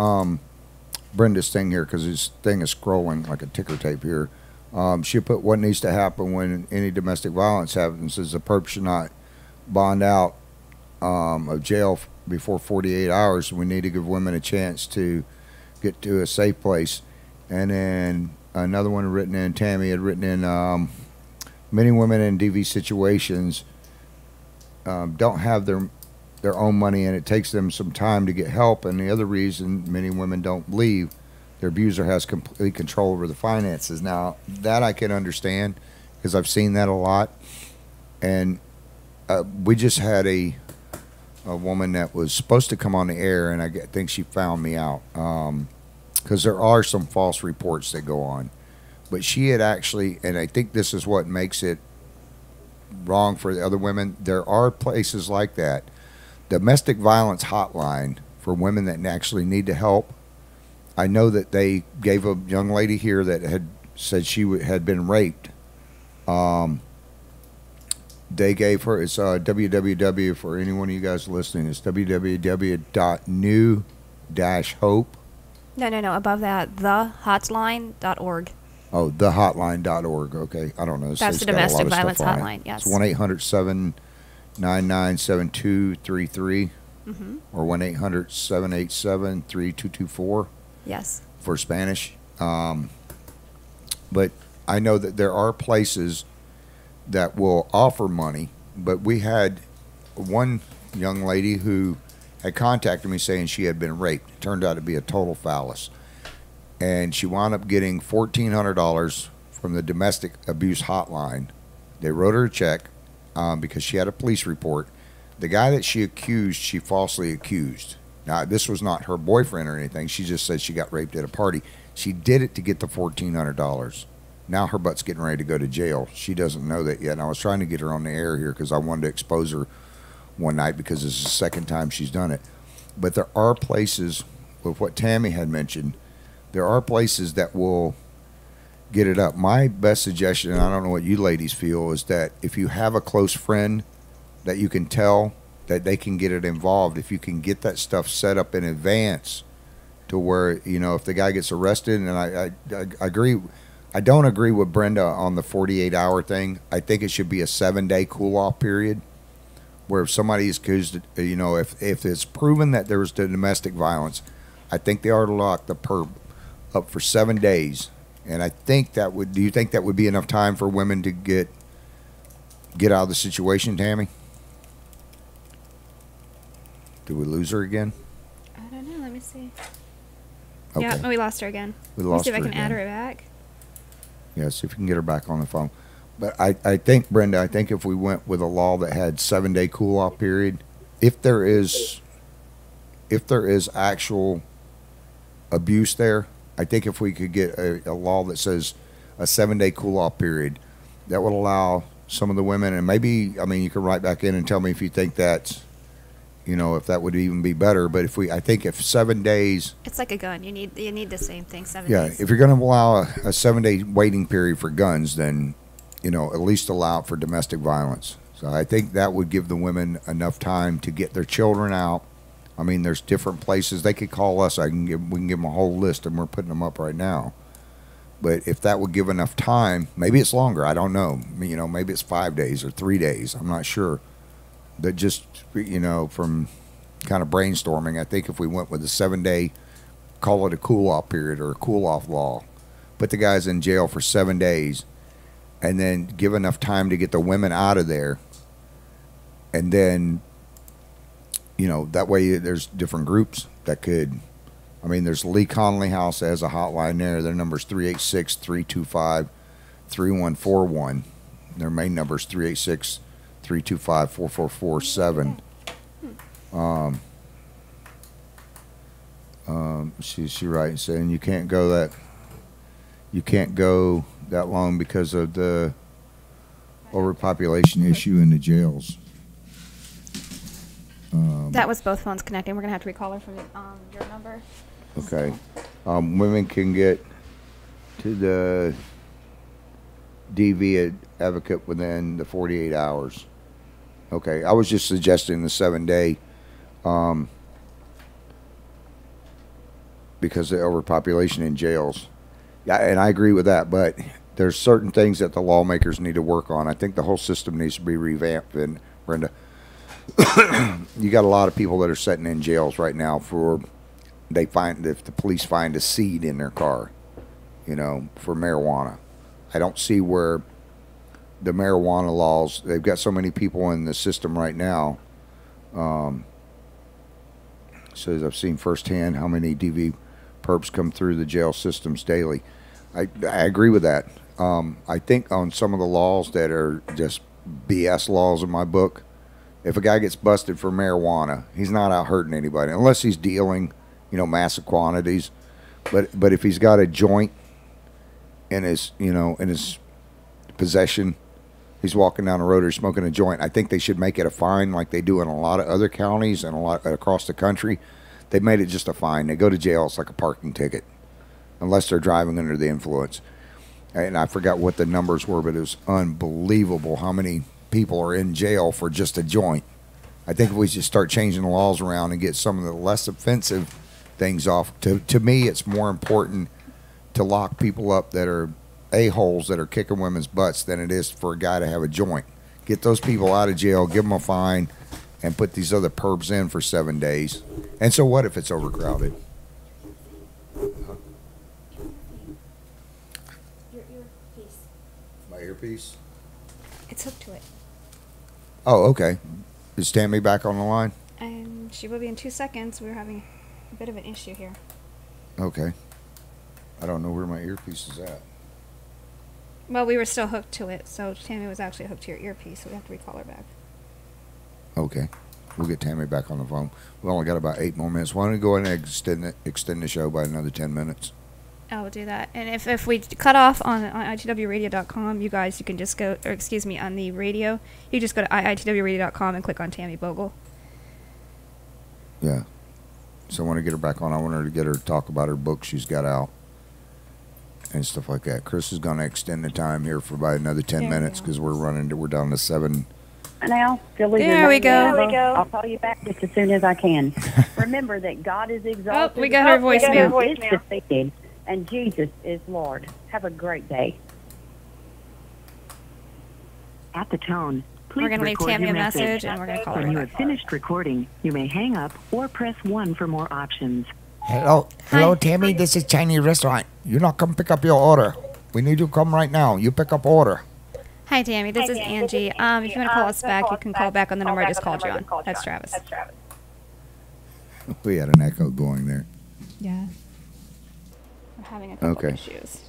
Brenda's thing here, because his thing is scrolling like a ticker tape here. She put what needs to happen when any domestic violence happens is the perp should not bond out of jail before 48 hours. We need to give women a chance to get to a safe place. And then another one written in, Tammy had written in, many women in DV situations don't have their own money, and it takes them some time to get help. And the other reason many women don't leave, their abuser has complete control over the finances. Now, that I can understand because I've seen that a lot. And we just had a woman that was supposed to come on the air, and I think she found me out because there are some false reports that go on. But she had actually, and I think this is what makes it wrong for the other women, there are places like that. Domestic violence hotline for women that actually need the help. I know that they gave a young lady here that had said she had been raped. They gave her, it's www, for any one of you guys listening, it's www.new-hope. No, above that, thehotline.org. Oh, thehotline.org. Okay, I don't know. That's the domestic violence hotline, yes. It's 1-800-799-7233 or 1-800-787-3224. Yes. For Spanish. But I know that there are places that will offer money, but we had one young lady who had contacted me saying she had been raped. It turned out to be a total phallus. And she wound up getting $1,400 from the domestic abuse hotline. They wrote her a check because she had a police report. The guy that she accused, she falsely accused. Now, this was not her boyfriend or anything. She just said she got raped at a party. She did it to get the $1,400. Now her butt's getting ready to go to jail. She doesn't know that yet. And I was trying to get her on the air here because I wanted to expose her one night because this is the second time she's done it. But there are places, with what Tammy had mentioned, there are places that will get it up. My best suggestion, and I don't know what you ladies feel, is that if you have a close friend that you can tell that they can get it involved, if you can get that stuff set up in advance to where, if the guy gets arrested, and I agree, I don't agree with Brenda on the 48-hour thing. I think it should be a 7-day cool-off period where if somebody is accused, if it's proven that there was domestic violence, I think they ought to lock the perp up for 7 days. And I think do you think that would be enough time for women to get out of the situation, Tammy? Did we lose her again? I don't know. Let me see. Okay. Yeah, we lost her again. We lost her Let me see if I can again. add her back. Yeah, see if we can get her back on the phone. But I think, Brenda, if we went with a law that had 7-day cool-off period, if there is actual abuse there, I think if we could get a law that says a 7-day cool-off period, that would allow some of the women, and maybe, you can write back in and tell me if you think that's, if that would even be better. But I think if 7 days, It's like a gun. You need the same thing, 7 yeah, days. if you're going to allow a 7-day waiting period for guns, then at least allow it for domestic violence. So I think that would give the women enough time to get their children out. There's different places they could call us. We can give them a whole list, and we're putting them up right now. But if that would give enough time, maybe it's longer. I don't know. Maybe it's 5 days or 3 days. I'm not sure. But just from kind of brainstorming, I think if we went with a 7-day, call it a cool-off period or a cool-off law, put the guys in jail for 7 days, and then give enough time to get the women out of there, and then that way there's different groups that could. There's Lee Conley House that has a hotline there. Their number's 386-325-3141. Their main number is 386-325-4447. She writes saying you can't go that long because of the overpopulation issue in the jails. That was both phones connecting. We're going to have to recall her from your number. Okay. Women can get to the DV advocate within the 48 hours. Okay. I was just suggesting the 7-day because of the overpopulation in jails. Yeah, and I agree with that, but there's certain things that the lawmakers need to work on. I think the whole system needs to be revamped. And Brenda, you got a lot of people that are sitting in jails right now for if the police find a seed in their car, for marijuana. I don't see where the marijuana laws, they've got so many people in the system right now. So as I've seen firsthand how many DV perps come through the jail systems daily. I agree with that. I think on some of the laws that are just BS laws in my book, if a guy gets busted for marijuana, he's not out hurting anybody unless he's dealing, massive quantities. But if he's got a joint in his possession, he's walking down the road or smoking a joint, I think they should make it a fine like they do in a lot of other counties and a lot across the country. They made it just a fine. They go to jail. It's like a parking ticket unless they're driving under the influence. And I forgot what the numbers were, but it was unbelievable how many people are in jail for just a joint. I think if we just start changing the laws around and get some of the less offensive things off, to me, it's more important to lock people up that are a-holes that are kicking women's butts than it is for a guy to have a joint. Get those people out of jail, give them a fine, and put these other perps in for 7 days. And so what if it's overcrowded? Your earpiece. My earpiece? It's hooked to it. Oh, okay. Is Tammy back on the line? She will be in 2 seconds. We're having a bit of an issue here. Okay. I don't know where my earpiece is at. Well, we were still hooked to it, so Tammy was actually hooked to your earpiece, so we have to recall her back. Okay. We'll get Tammy back on the phone. We only got about 8 more minutes. Why don't we go ahead and extend the show by another 10 minutes? I will do that. And if we cut off on itwradio.com, you can just go, on the radio, you just go to itwradio.com and click on Tammy Bogle. Yeah. So I want to get her back on. I want her to get her to talk about her book she's got out and stuff like that. Chris is going to extend the time here for about another 10 minutes because we're down to 7. Now, there we go. I'll call you back just as soon as I can. Remember that God is exalted. Oh, we got her voicemail. Is defeated, and Jesus is Lord. Have a great day. At the tone, please we're going to leave record Tammy your a message, and we're going to call her When you back. have finished recording, you may hang up or press 1 for more options. Hello, Tammy. This is Chinese restaurant. You not come pick up your order. We need you to come right now. You pick up order. Hi, Tammy. This is Angie. If you want to call us back, you can call back on the number I just called you on. That's Travis. We had an echo going there. Yeah. We're having a couple of issues.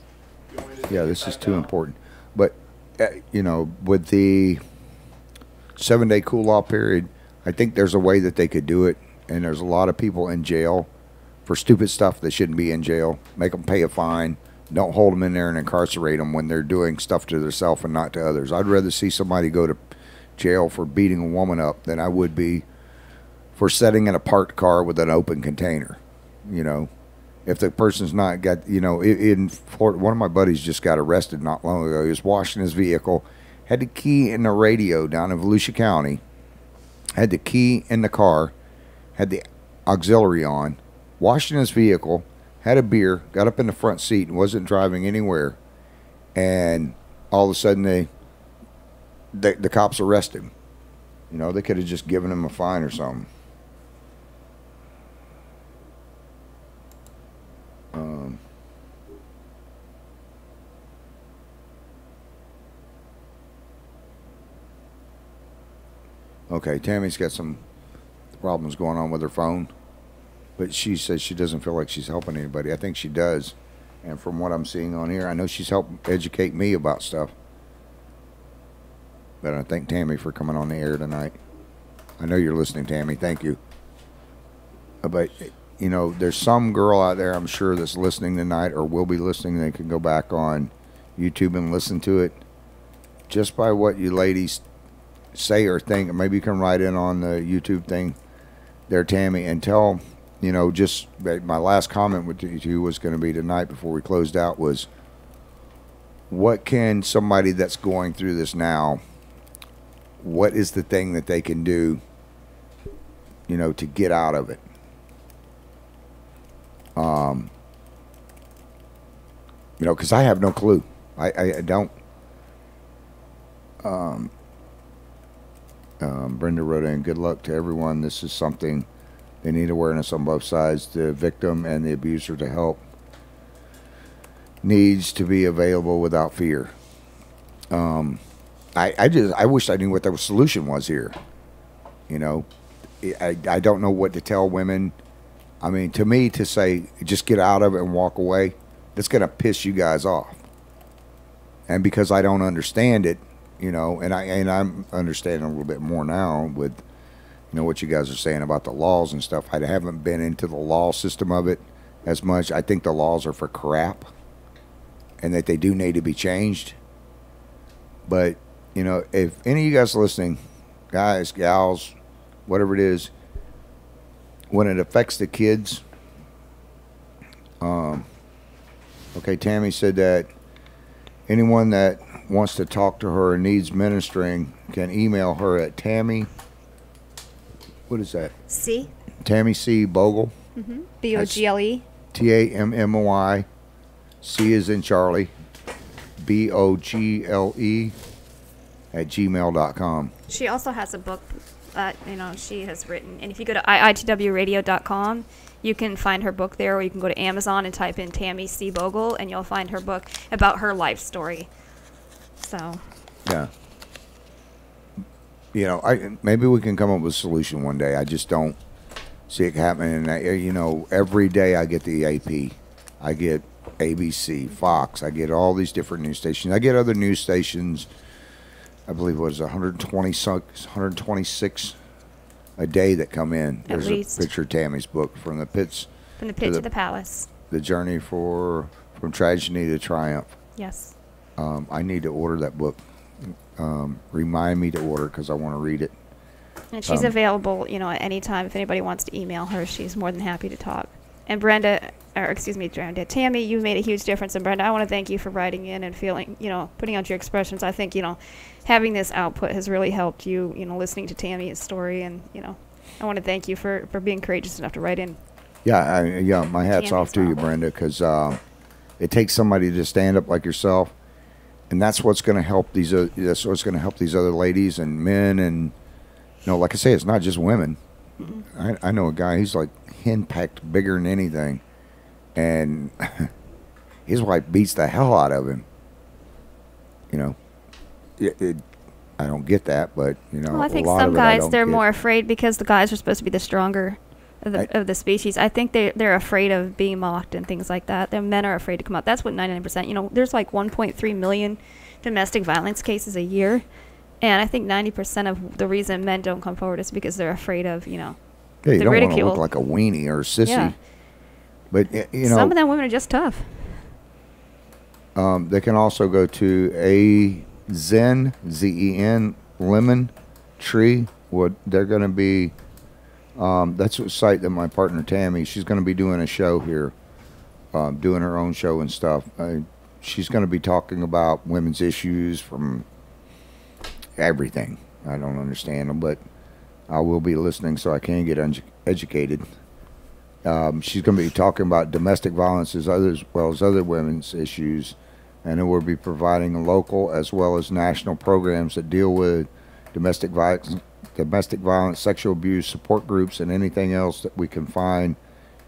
Yeah, this is too important. But, with the 7-day cool-off period, I think there's a way that they could do it. And there's a lot of people in jail for stupid stuff that shouldn't be in jail. Make them pay a fine. Don't hold them in there and incarcerate them when they're doing stuff to themselves and not to others. I'd rather see somebody go to jail for beating a woman up than I would be for sitting in a parked car with an open container. If the person's not got, in Florida, one of my buddies just got arrested not long ago. He was washing his vehicle, had the key in the radio down in Volusia County, had the key in the car, had the auxiliary on, washing his vehicle, had a beer, got up in the front seat and wasn't driving anywhere. And all of a sudden the cops arrest him. They could have just given him a fine or something. Okay, Tammy's got some problems going on with her phone. But she says she doesn't feel like she's helping anybody. I think she does. And from what I'm seeing on here, I know she's helped educate me about stuff. But I thank Tammy for coming on the air tonight. I know you're listening, Tammy. Thank you. But, there's some girl out there, I'm sure, that's listening tonight or will be listening. They can go back on YouTube and listen to it. Just by what you ladies say or think, maybe you can write in on the YouTube thing. there, Tammy, and tell, just my last comment with you was going to be tonight before we closed out was, what can somebody that's going through this now, what is the thing that they can do, to get out of it? Because I have no clue. I don't. Brenda wrote in, good luck to everyone. This is something they need awareness on both sides. The victim and the abuser to help needs to be available without fear. I wish I knew what the solution was here. I don't know what to tell women. I mean, to me, to say just get out of it and walk away, that's going to piss you guys off. And because I don't understand it, and I'm understanding a little bit more now with, what you guys are saying about the laws and stuff. I haven't been into the law system of it as much. I think the laws are for crap, and that they do need to be changed. But if any of you guys listening, guys, gals, whatever it is, when it affects the kids, okay, Tammy said that anyone that wants to talk to her and needs ministering can email her at Tammy. What is that? C. Tammy C. Bogle. Bogle. Tammy. C is in Charlie. Bogle at gmail.com. She also has a book that she has written, and if you go to iitwradio.com, you can find her book there, or you can go to Amazon and type in Tammy C. Bogle, and you'll find her book about her life story. So yeah, maybe we can come up with a solution one day. I just don't see it happening. And every day I get the AP, I get ABC, Fox, I get all these different news stations. I get other news stations. I believe it was 126 a day that come in. There's a picture of Tammy's book, From the Pit to the Palace. The journey from tragedy to triumph. Yes. I need to order that book. Remind me to order because I want to read it. And she's available, at any time. If anybody wants to email her, she's more than happy to talk. And Tammy, you made a huge difference. And Brenda, I want to thank you for writing in and feeling, putting out your expressions. I think, having this output has really helped you, listening to Tammy's story. And, I want to thank you for being courageous enough to write in. Yeah, my hat's off to you, Brenda, because it takes somebody to stand up like yourself. And that's what's going to help these. That's what's going to help these other ladies and men, and like I say, it's not just women. Mm-hmm. I know a guy. He's like henpecked bigger than anything, and his wife beats the hell out of him. I don't get that, but Well, I think some guys they're more afraid because the guys are supposed to be the stronger of the species. I think they're afraid of being mocked and things like that. The men are afraid to come out. That's what 99%. There's like 1.3 million domestic violence cases a year, and I think 90% of the reason men don't come forward is because they're afraid of you the don't ridicule. Want to look like a weenie or a sissy. Yeah. But some of them women are just tough. They can also go to Zen Lemon Tree. They're going to be. That's a site that my partner Tammy, she's going to be doing a show here, doing her own show and stuff. She's going to be talking about women's issues from everything. I don't understand them, but I will be listening so I can get educated. She's going to be talking about domestic violence as well as other women's issues, and then we'll be providing local as well as national programs that deal with domestic violence, sexual abuse, support groups, and anything else that we can find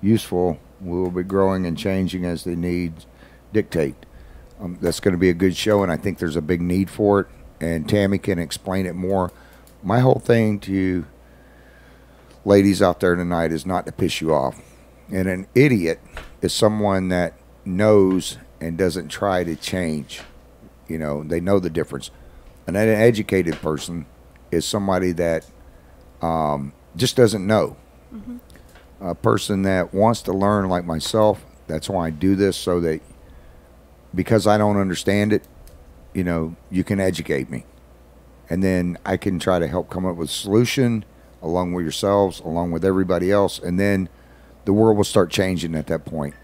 useful. We will be growing and changing as the needs dictate. That's going to be a good show, and I think there's a big need for it, and Tammy can explain it more. My whole thing to you ladies out there tonight is not to piss you off. And an idiot is someone that knows and doesn't try to change. They know the difference. And an educated person is somebody that just doesn't know. Mm-hmm. A person that wants to learn like myself, that's why I do this, so that because I don't understand it, you can educate me. And then I can try to help come up with a solution along with yourselves, along with everybody else, and then the world will start changing at that point.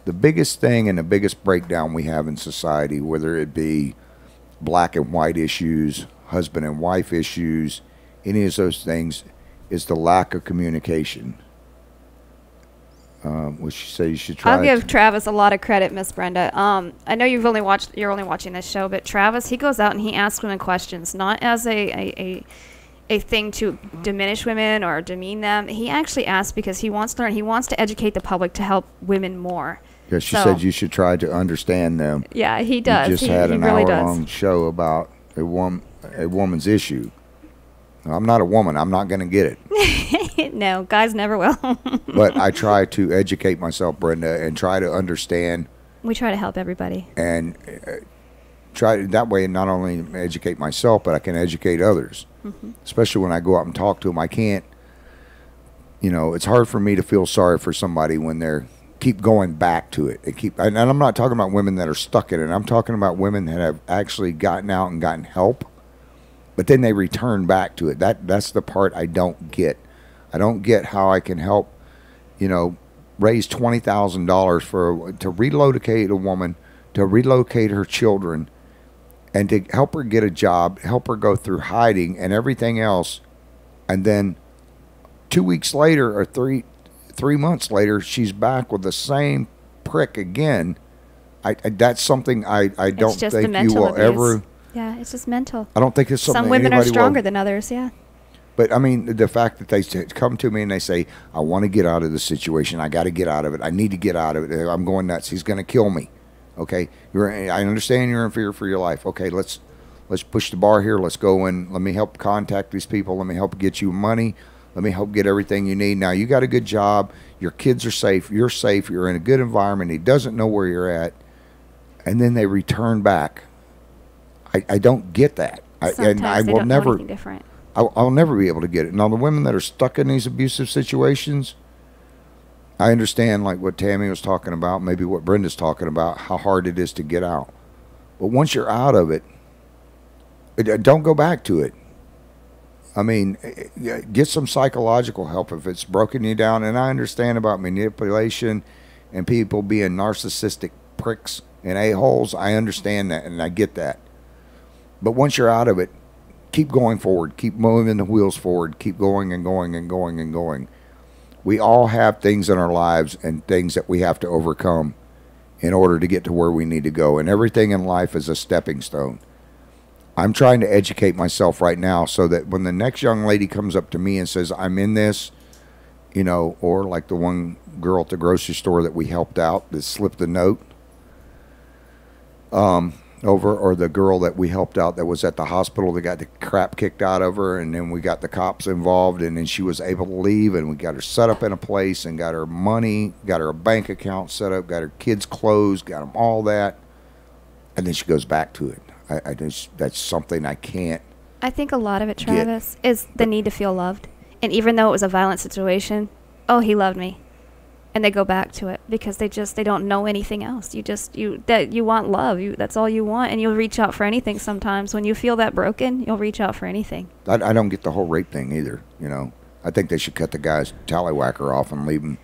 The biggest thing and the biggest breakdown we have in society, whether it be black and white issues, husband and wife issues, any of those things, is the lack of communication. What she say you should try. I'll give Travis a lot of credit, Miss Brenda. I know you're only watching this show, but Travis, he goes out and he asks women questions, not as a thing to diminish women or demean them. He actually asks because he wants to learn. He wants to educate the public to help women more. Yeah, she said you should try to understand them. Yeah, he does. He just had an hour-long show about a woman's issue. I'm not a woman. I'm not going to get it. No, guys never will. But I try to educate myself, Brenda, and try to understand. We try to help everybody. And try that way, not only educate myself, but I can educate others. Mm-hmm. Especially when I go out and talk to them. I can't, it's hard for me to feel sorry for somebody when they're keep going back to it. And I'm not talking about women that are stuck in it. I'm talking about women that have actually gotten out and gotten help. But then they return back to it. That's the part I don't get. I don't get how I can help, raise $20,000 to relocate a woman, to relocate her children, and to help her get a job, help her go through hiding and everything else. And then 2 weeks later or three months later, she's back with the same prick again. That's something I don't think you will ever... Yeah, it's just mental. I don't think it's something some women are stronger than others, yeah. But, I mean, the fact that they come to me and they say, I want to get out of the situation. I got to get out of it. I need to get out of it. I'm going nuts. He's going to kill me. Okay? I understand you're in fear for your life. Okay, let's push the bar here. Let's go and let me help contact these people. Let me help get you money. Let me help get everything you need. Now, you got a good job. Your kids are safe. You're safe. You're in a good environment. He doesn't know where you're at. And then they return back. I don't get that. Sometimes I they will don't never. know anything different. I'll never be able to get it. Now, the women that are stuck in these abusive situations, I understand like what Tammy was talking about, maybe what Brenda's talking about, how hard it is to get out. But once you're out of it, don't go back to it. I mean, get some psychological help if it's broken you down. And I understand about manipulation and people being narcissistic pricks and a-holes. I understand that, and I get that. But once you're out of it, keep going forward. Keep moving the wheels forward. Keep going and going and going and going. We all have things in our lives and things that we have to overcome in order to get to where we need to go. And everything in life is a stepping stone. I'm trying to educate myself right now so that when the next young lady comes up to me and says, I'm in this, or like the one girl at the grocery store that we helped out that slipped the note, or the girl that we helped out that was at the hospital that got the crap kicked out of her, and then we got the cops involved, and then she was able to leave, and we got her set up in a place and got her money, got her a bank account set up, got her kids' clothes, got them all that, and then she goes back to it. That's something I can't. I think a lot of it, Travis, is the need to feel loved. And even though it was a violent situation, he loved me. And they go back to it because they don't know anything else. You want love. That's all you want, and you'll reach out for anything sometimes. When you feel that broken, you'll reach out for anything. I don't get the whole rape thing either, I think they should cut the guy's tallywhacker off and leave him.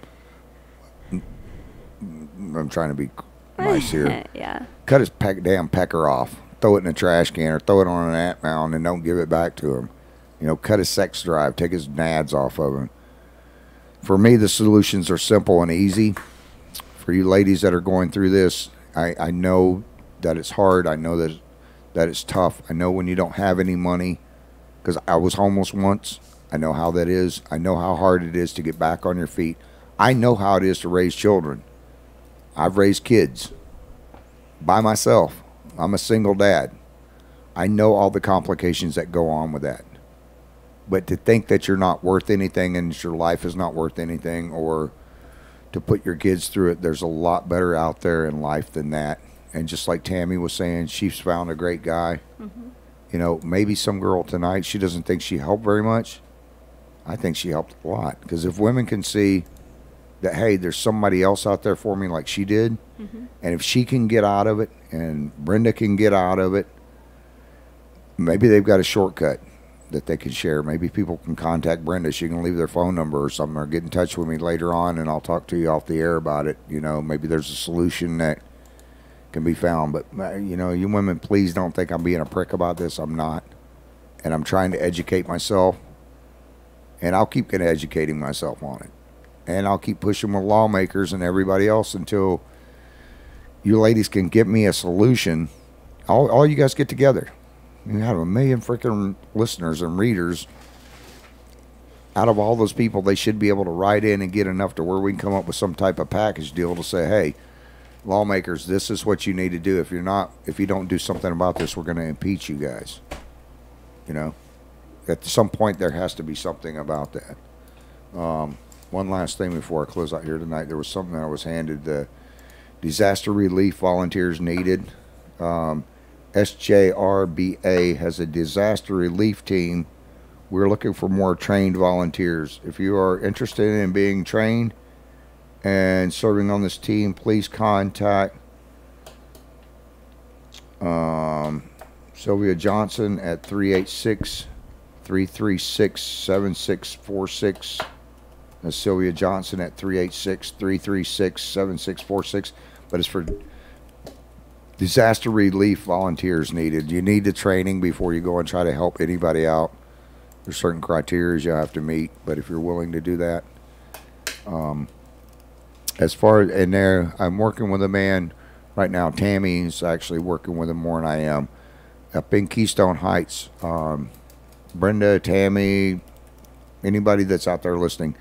I'm trying to be nice here. Yeah. Cut his damn pecker off. Throw it in a trash can or throw it on an ant mound and don't give it back to him. Cut his sex drive. Take his nads off of him. For me, the solutions are simple and easy. For you ladies that are going through this, I know that it's hard. I know that it's tough. I know when you don't have any money, because I was homeless once. I know how that is. I know how hard it is to get back on your feet. I know how it is to raise children. I've raised kids by myself. I'm a single dad. I know all the complications that go on with that. But to think that you're not worth anything and that your life is not worth anything, or to put your kids through it, there's a lot better out there in life than that. And just like Tammy was saying, she's found a great guy. Mm-hmm. Maybe some girl tonight, she doesn't think she helped very much. I think she helped a lot. Because if women can see that, hey, there's somebody else out there for me like she did, mm-hmm. and if she can get out of it and Brenda can get out of it, maybe they've got a shortcut. that they can share. Maybe people can contact Brenda. She can leave their phone number or something, or get in touch with me later on, and I'll talk to you off the air about it. You know, maybe there's a solution that can be found. But, you know, you women, please don't think I'm being a prick about this. I'm not. And I'm trying to educate myself. And I'll keep educating myself on it. And I'll keep pushing with lawmakers and everybody else until you ladies can give me a solution. All you guys get together. You have 1 million freaking listeners and readers. Out of all those people, they should be able to write in and get enough to where we can come up with some type of package deal to say, hey, lawmakers, this is what you need to do. If you don't do something about this, we're going to impeach you guys. You know, at some point there has to be something about that. One last thing before I close out here tonight, there was something I was handed. The disaster relief volunteers needed. SJRBA has a disaster relief team. We're looking for more trained volunteers. If you are interested in being trained and serving on this team, please contact Sylvia Johnson at 386-336-7646. That's Sylvia Johnson at 386-336-7646. But it's for disaster relief volunteers needed. You need the training before you go and try to help anybody out. There's certain criteria you have to meet, but if you're willing to do that. As far as in there, I'm working with a man right now. Tammy's actually working with him more than I am. Up in Keystone Heights. Brenda, Tammy, anybody that's out there listening,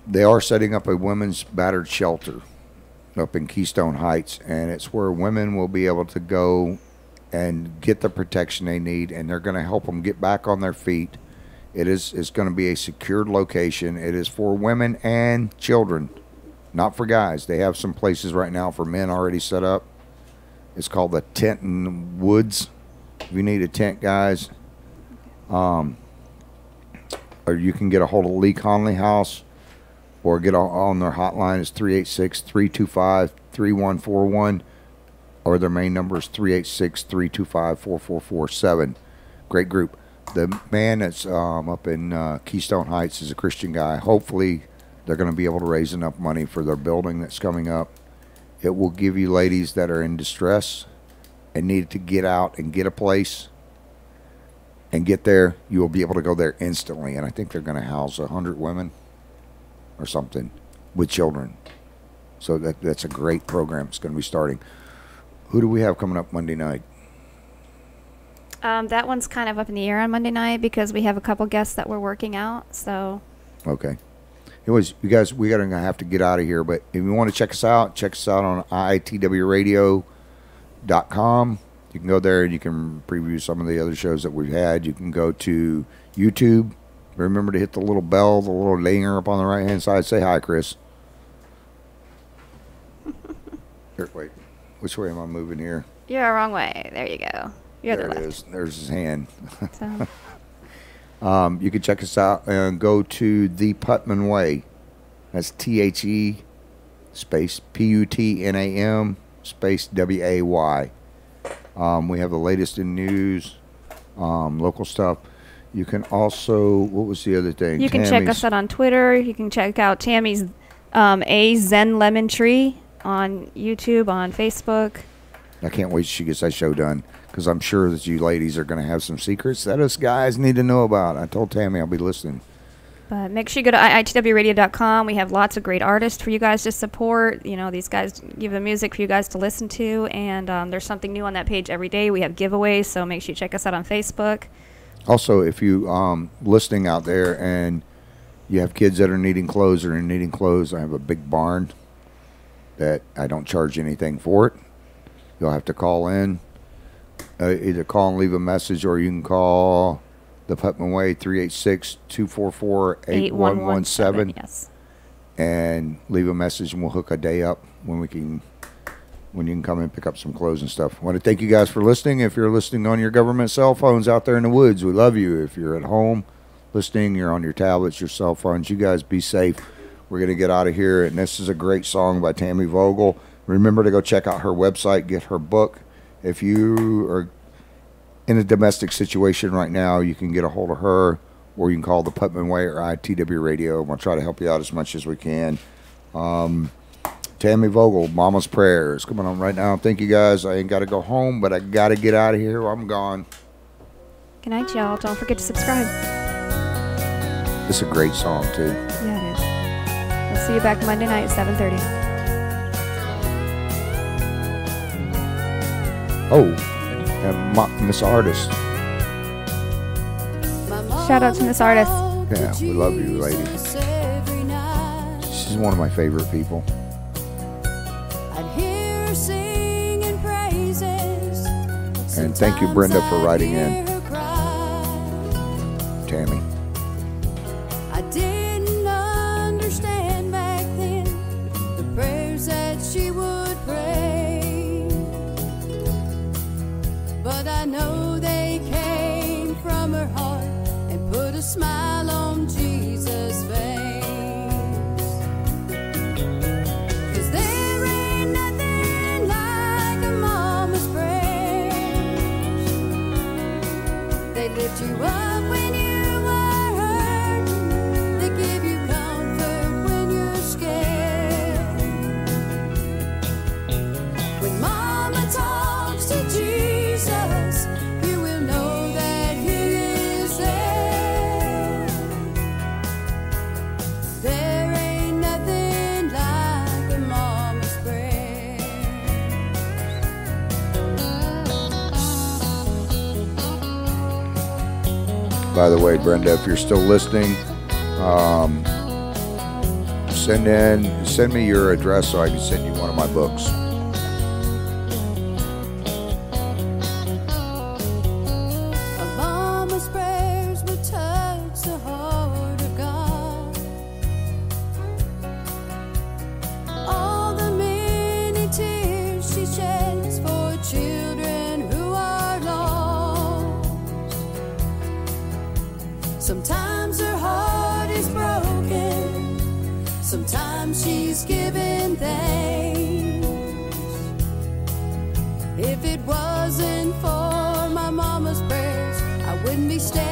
they are setting up a women's battered shelter up in Keystone Heights, and it's where women will be able to go and get the protection they need, and they're going to help them get back on their feet. It's going to be a secured location. It is for women and children, not for guys. They have some places right now for men already set up. It's called the Tent in Woods. If you need a tent, guys, or you can get a hold of Lee Conley House, or get on their hotline. It's 386-325-3141, or their main number is 386-325-4447. Great group. The man that's up in Keystone Heights is a Christian guy. Hopefully they're going to be able to raise enough money for their building that's coming up. It will give you ladies that are in distress and need to get out and get a place and get there. You will be able to go there instantly. And I think they're going to house 100 women or something with children. So that's a great program. It's going to be starting. Who do we have coming up Monday night? That one's kind of up in the air on Monday night because we have a couple guests that we're working out. So okay. Anyways, you guys, we gotta have to get out of here. But if you want to check us out on iitwradio.com. You can go there and you can preview some of the other shows that we've had. You can go to YouTube. Remember to hit the little bell, the little linger up on the right-hand side. Say hi, Chris. Here, wait. Which way am I moving here? you're wrong way. There you go. You're there the it left. is. There's his hand. So. You can check us out and go to The Putman Way. That's THE space PUTNAM space WAY. We have the latest in news, local stuff. You can also, what was the other thing? You can check us out on Twitter. You can check out Tammy's A Zen Lemon Tree on YouTube, on Facebook. I can't wait till she gets that show done, because I'm sure that you ladies are going to have some secrets that us guys need to know about. I told Tammy I'll be listening. But make sure you go to iitwradio.com. We have lots of great artists for you guys to support. You know, these guys give the music for you guys to listen to, and there's something new on that page every day. We have giveaways, so make sure you check us out on Facebook. Also, if you listening out there and you have kids that are needing clothes or needing clothes, I have a big barn that I don't charge anything for it. You'll have to call in, either call and leave a message, or you can call the Putman Way 386-244-8117. Yes. And leave a message, and we'll hook a day up when you can come and pick up some clothes and stuff. I want to thank you guys for listening. If you're listening on your government cell phones out there in the woods, we love you. If you're at home listening, you're on your tablets, your cell phones, you guys be safe. We're going to get out of here, and this is a great song by Tammy Bogle. Remember to go check out her website, get her book. If you are in a domestic situation right now, you can get a hold of her, or you can call the Putman Way or ITW Radio. We'll try to help you out as much as we can. Tammy Bogle, Mama's Prayers, coming on right now. Thank you guys. I ain't got to go home, but I got to get out of here. I'm gone. Good night, y'all. Don't forget to subscribe. It's a great song, too. Yeah, it is. We'll see you back Monday night at 7:30. Oh, and Miss Artist. Shout out to Miss Artist. Yeah, we love you, lady. She's one of my favorite people. And thank you, Brenda, for writing in. Tammy. I didn't understand back then the prayers that she would pray, but I know they came from her heart and put a smile on Jesus' face. 'Cause there ain't nothing like a mama's prayers. They lift you up when you are hurt. They give you comfort when you're scared. When mama talks to Jesus, you will know that he is there. There ain't nothing like a mama's prayer. By the way, Brenda, if you're still listening, send me your address so I can send you one of my books. A mama's prayers will touch the heart of God. All the many tears she sheds for children who are lost. Sometimes her heart is broken. Sometimes she's giving thanks. If it wasn't for my mama's prayers, I wouldn't be standing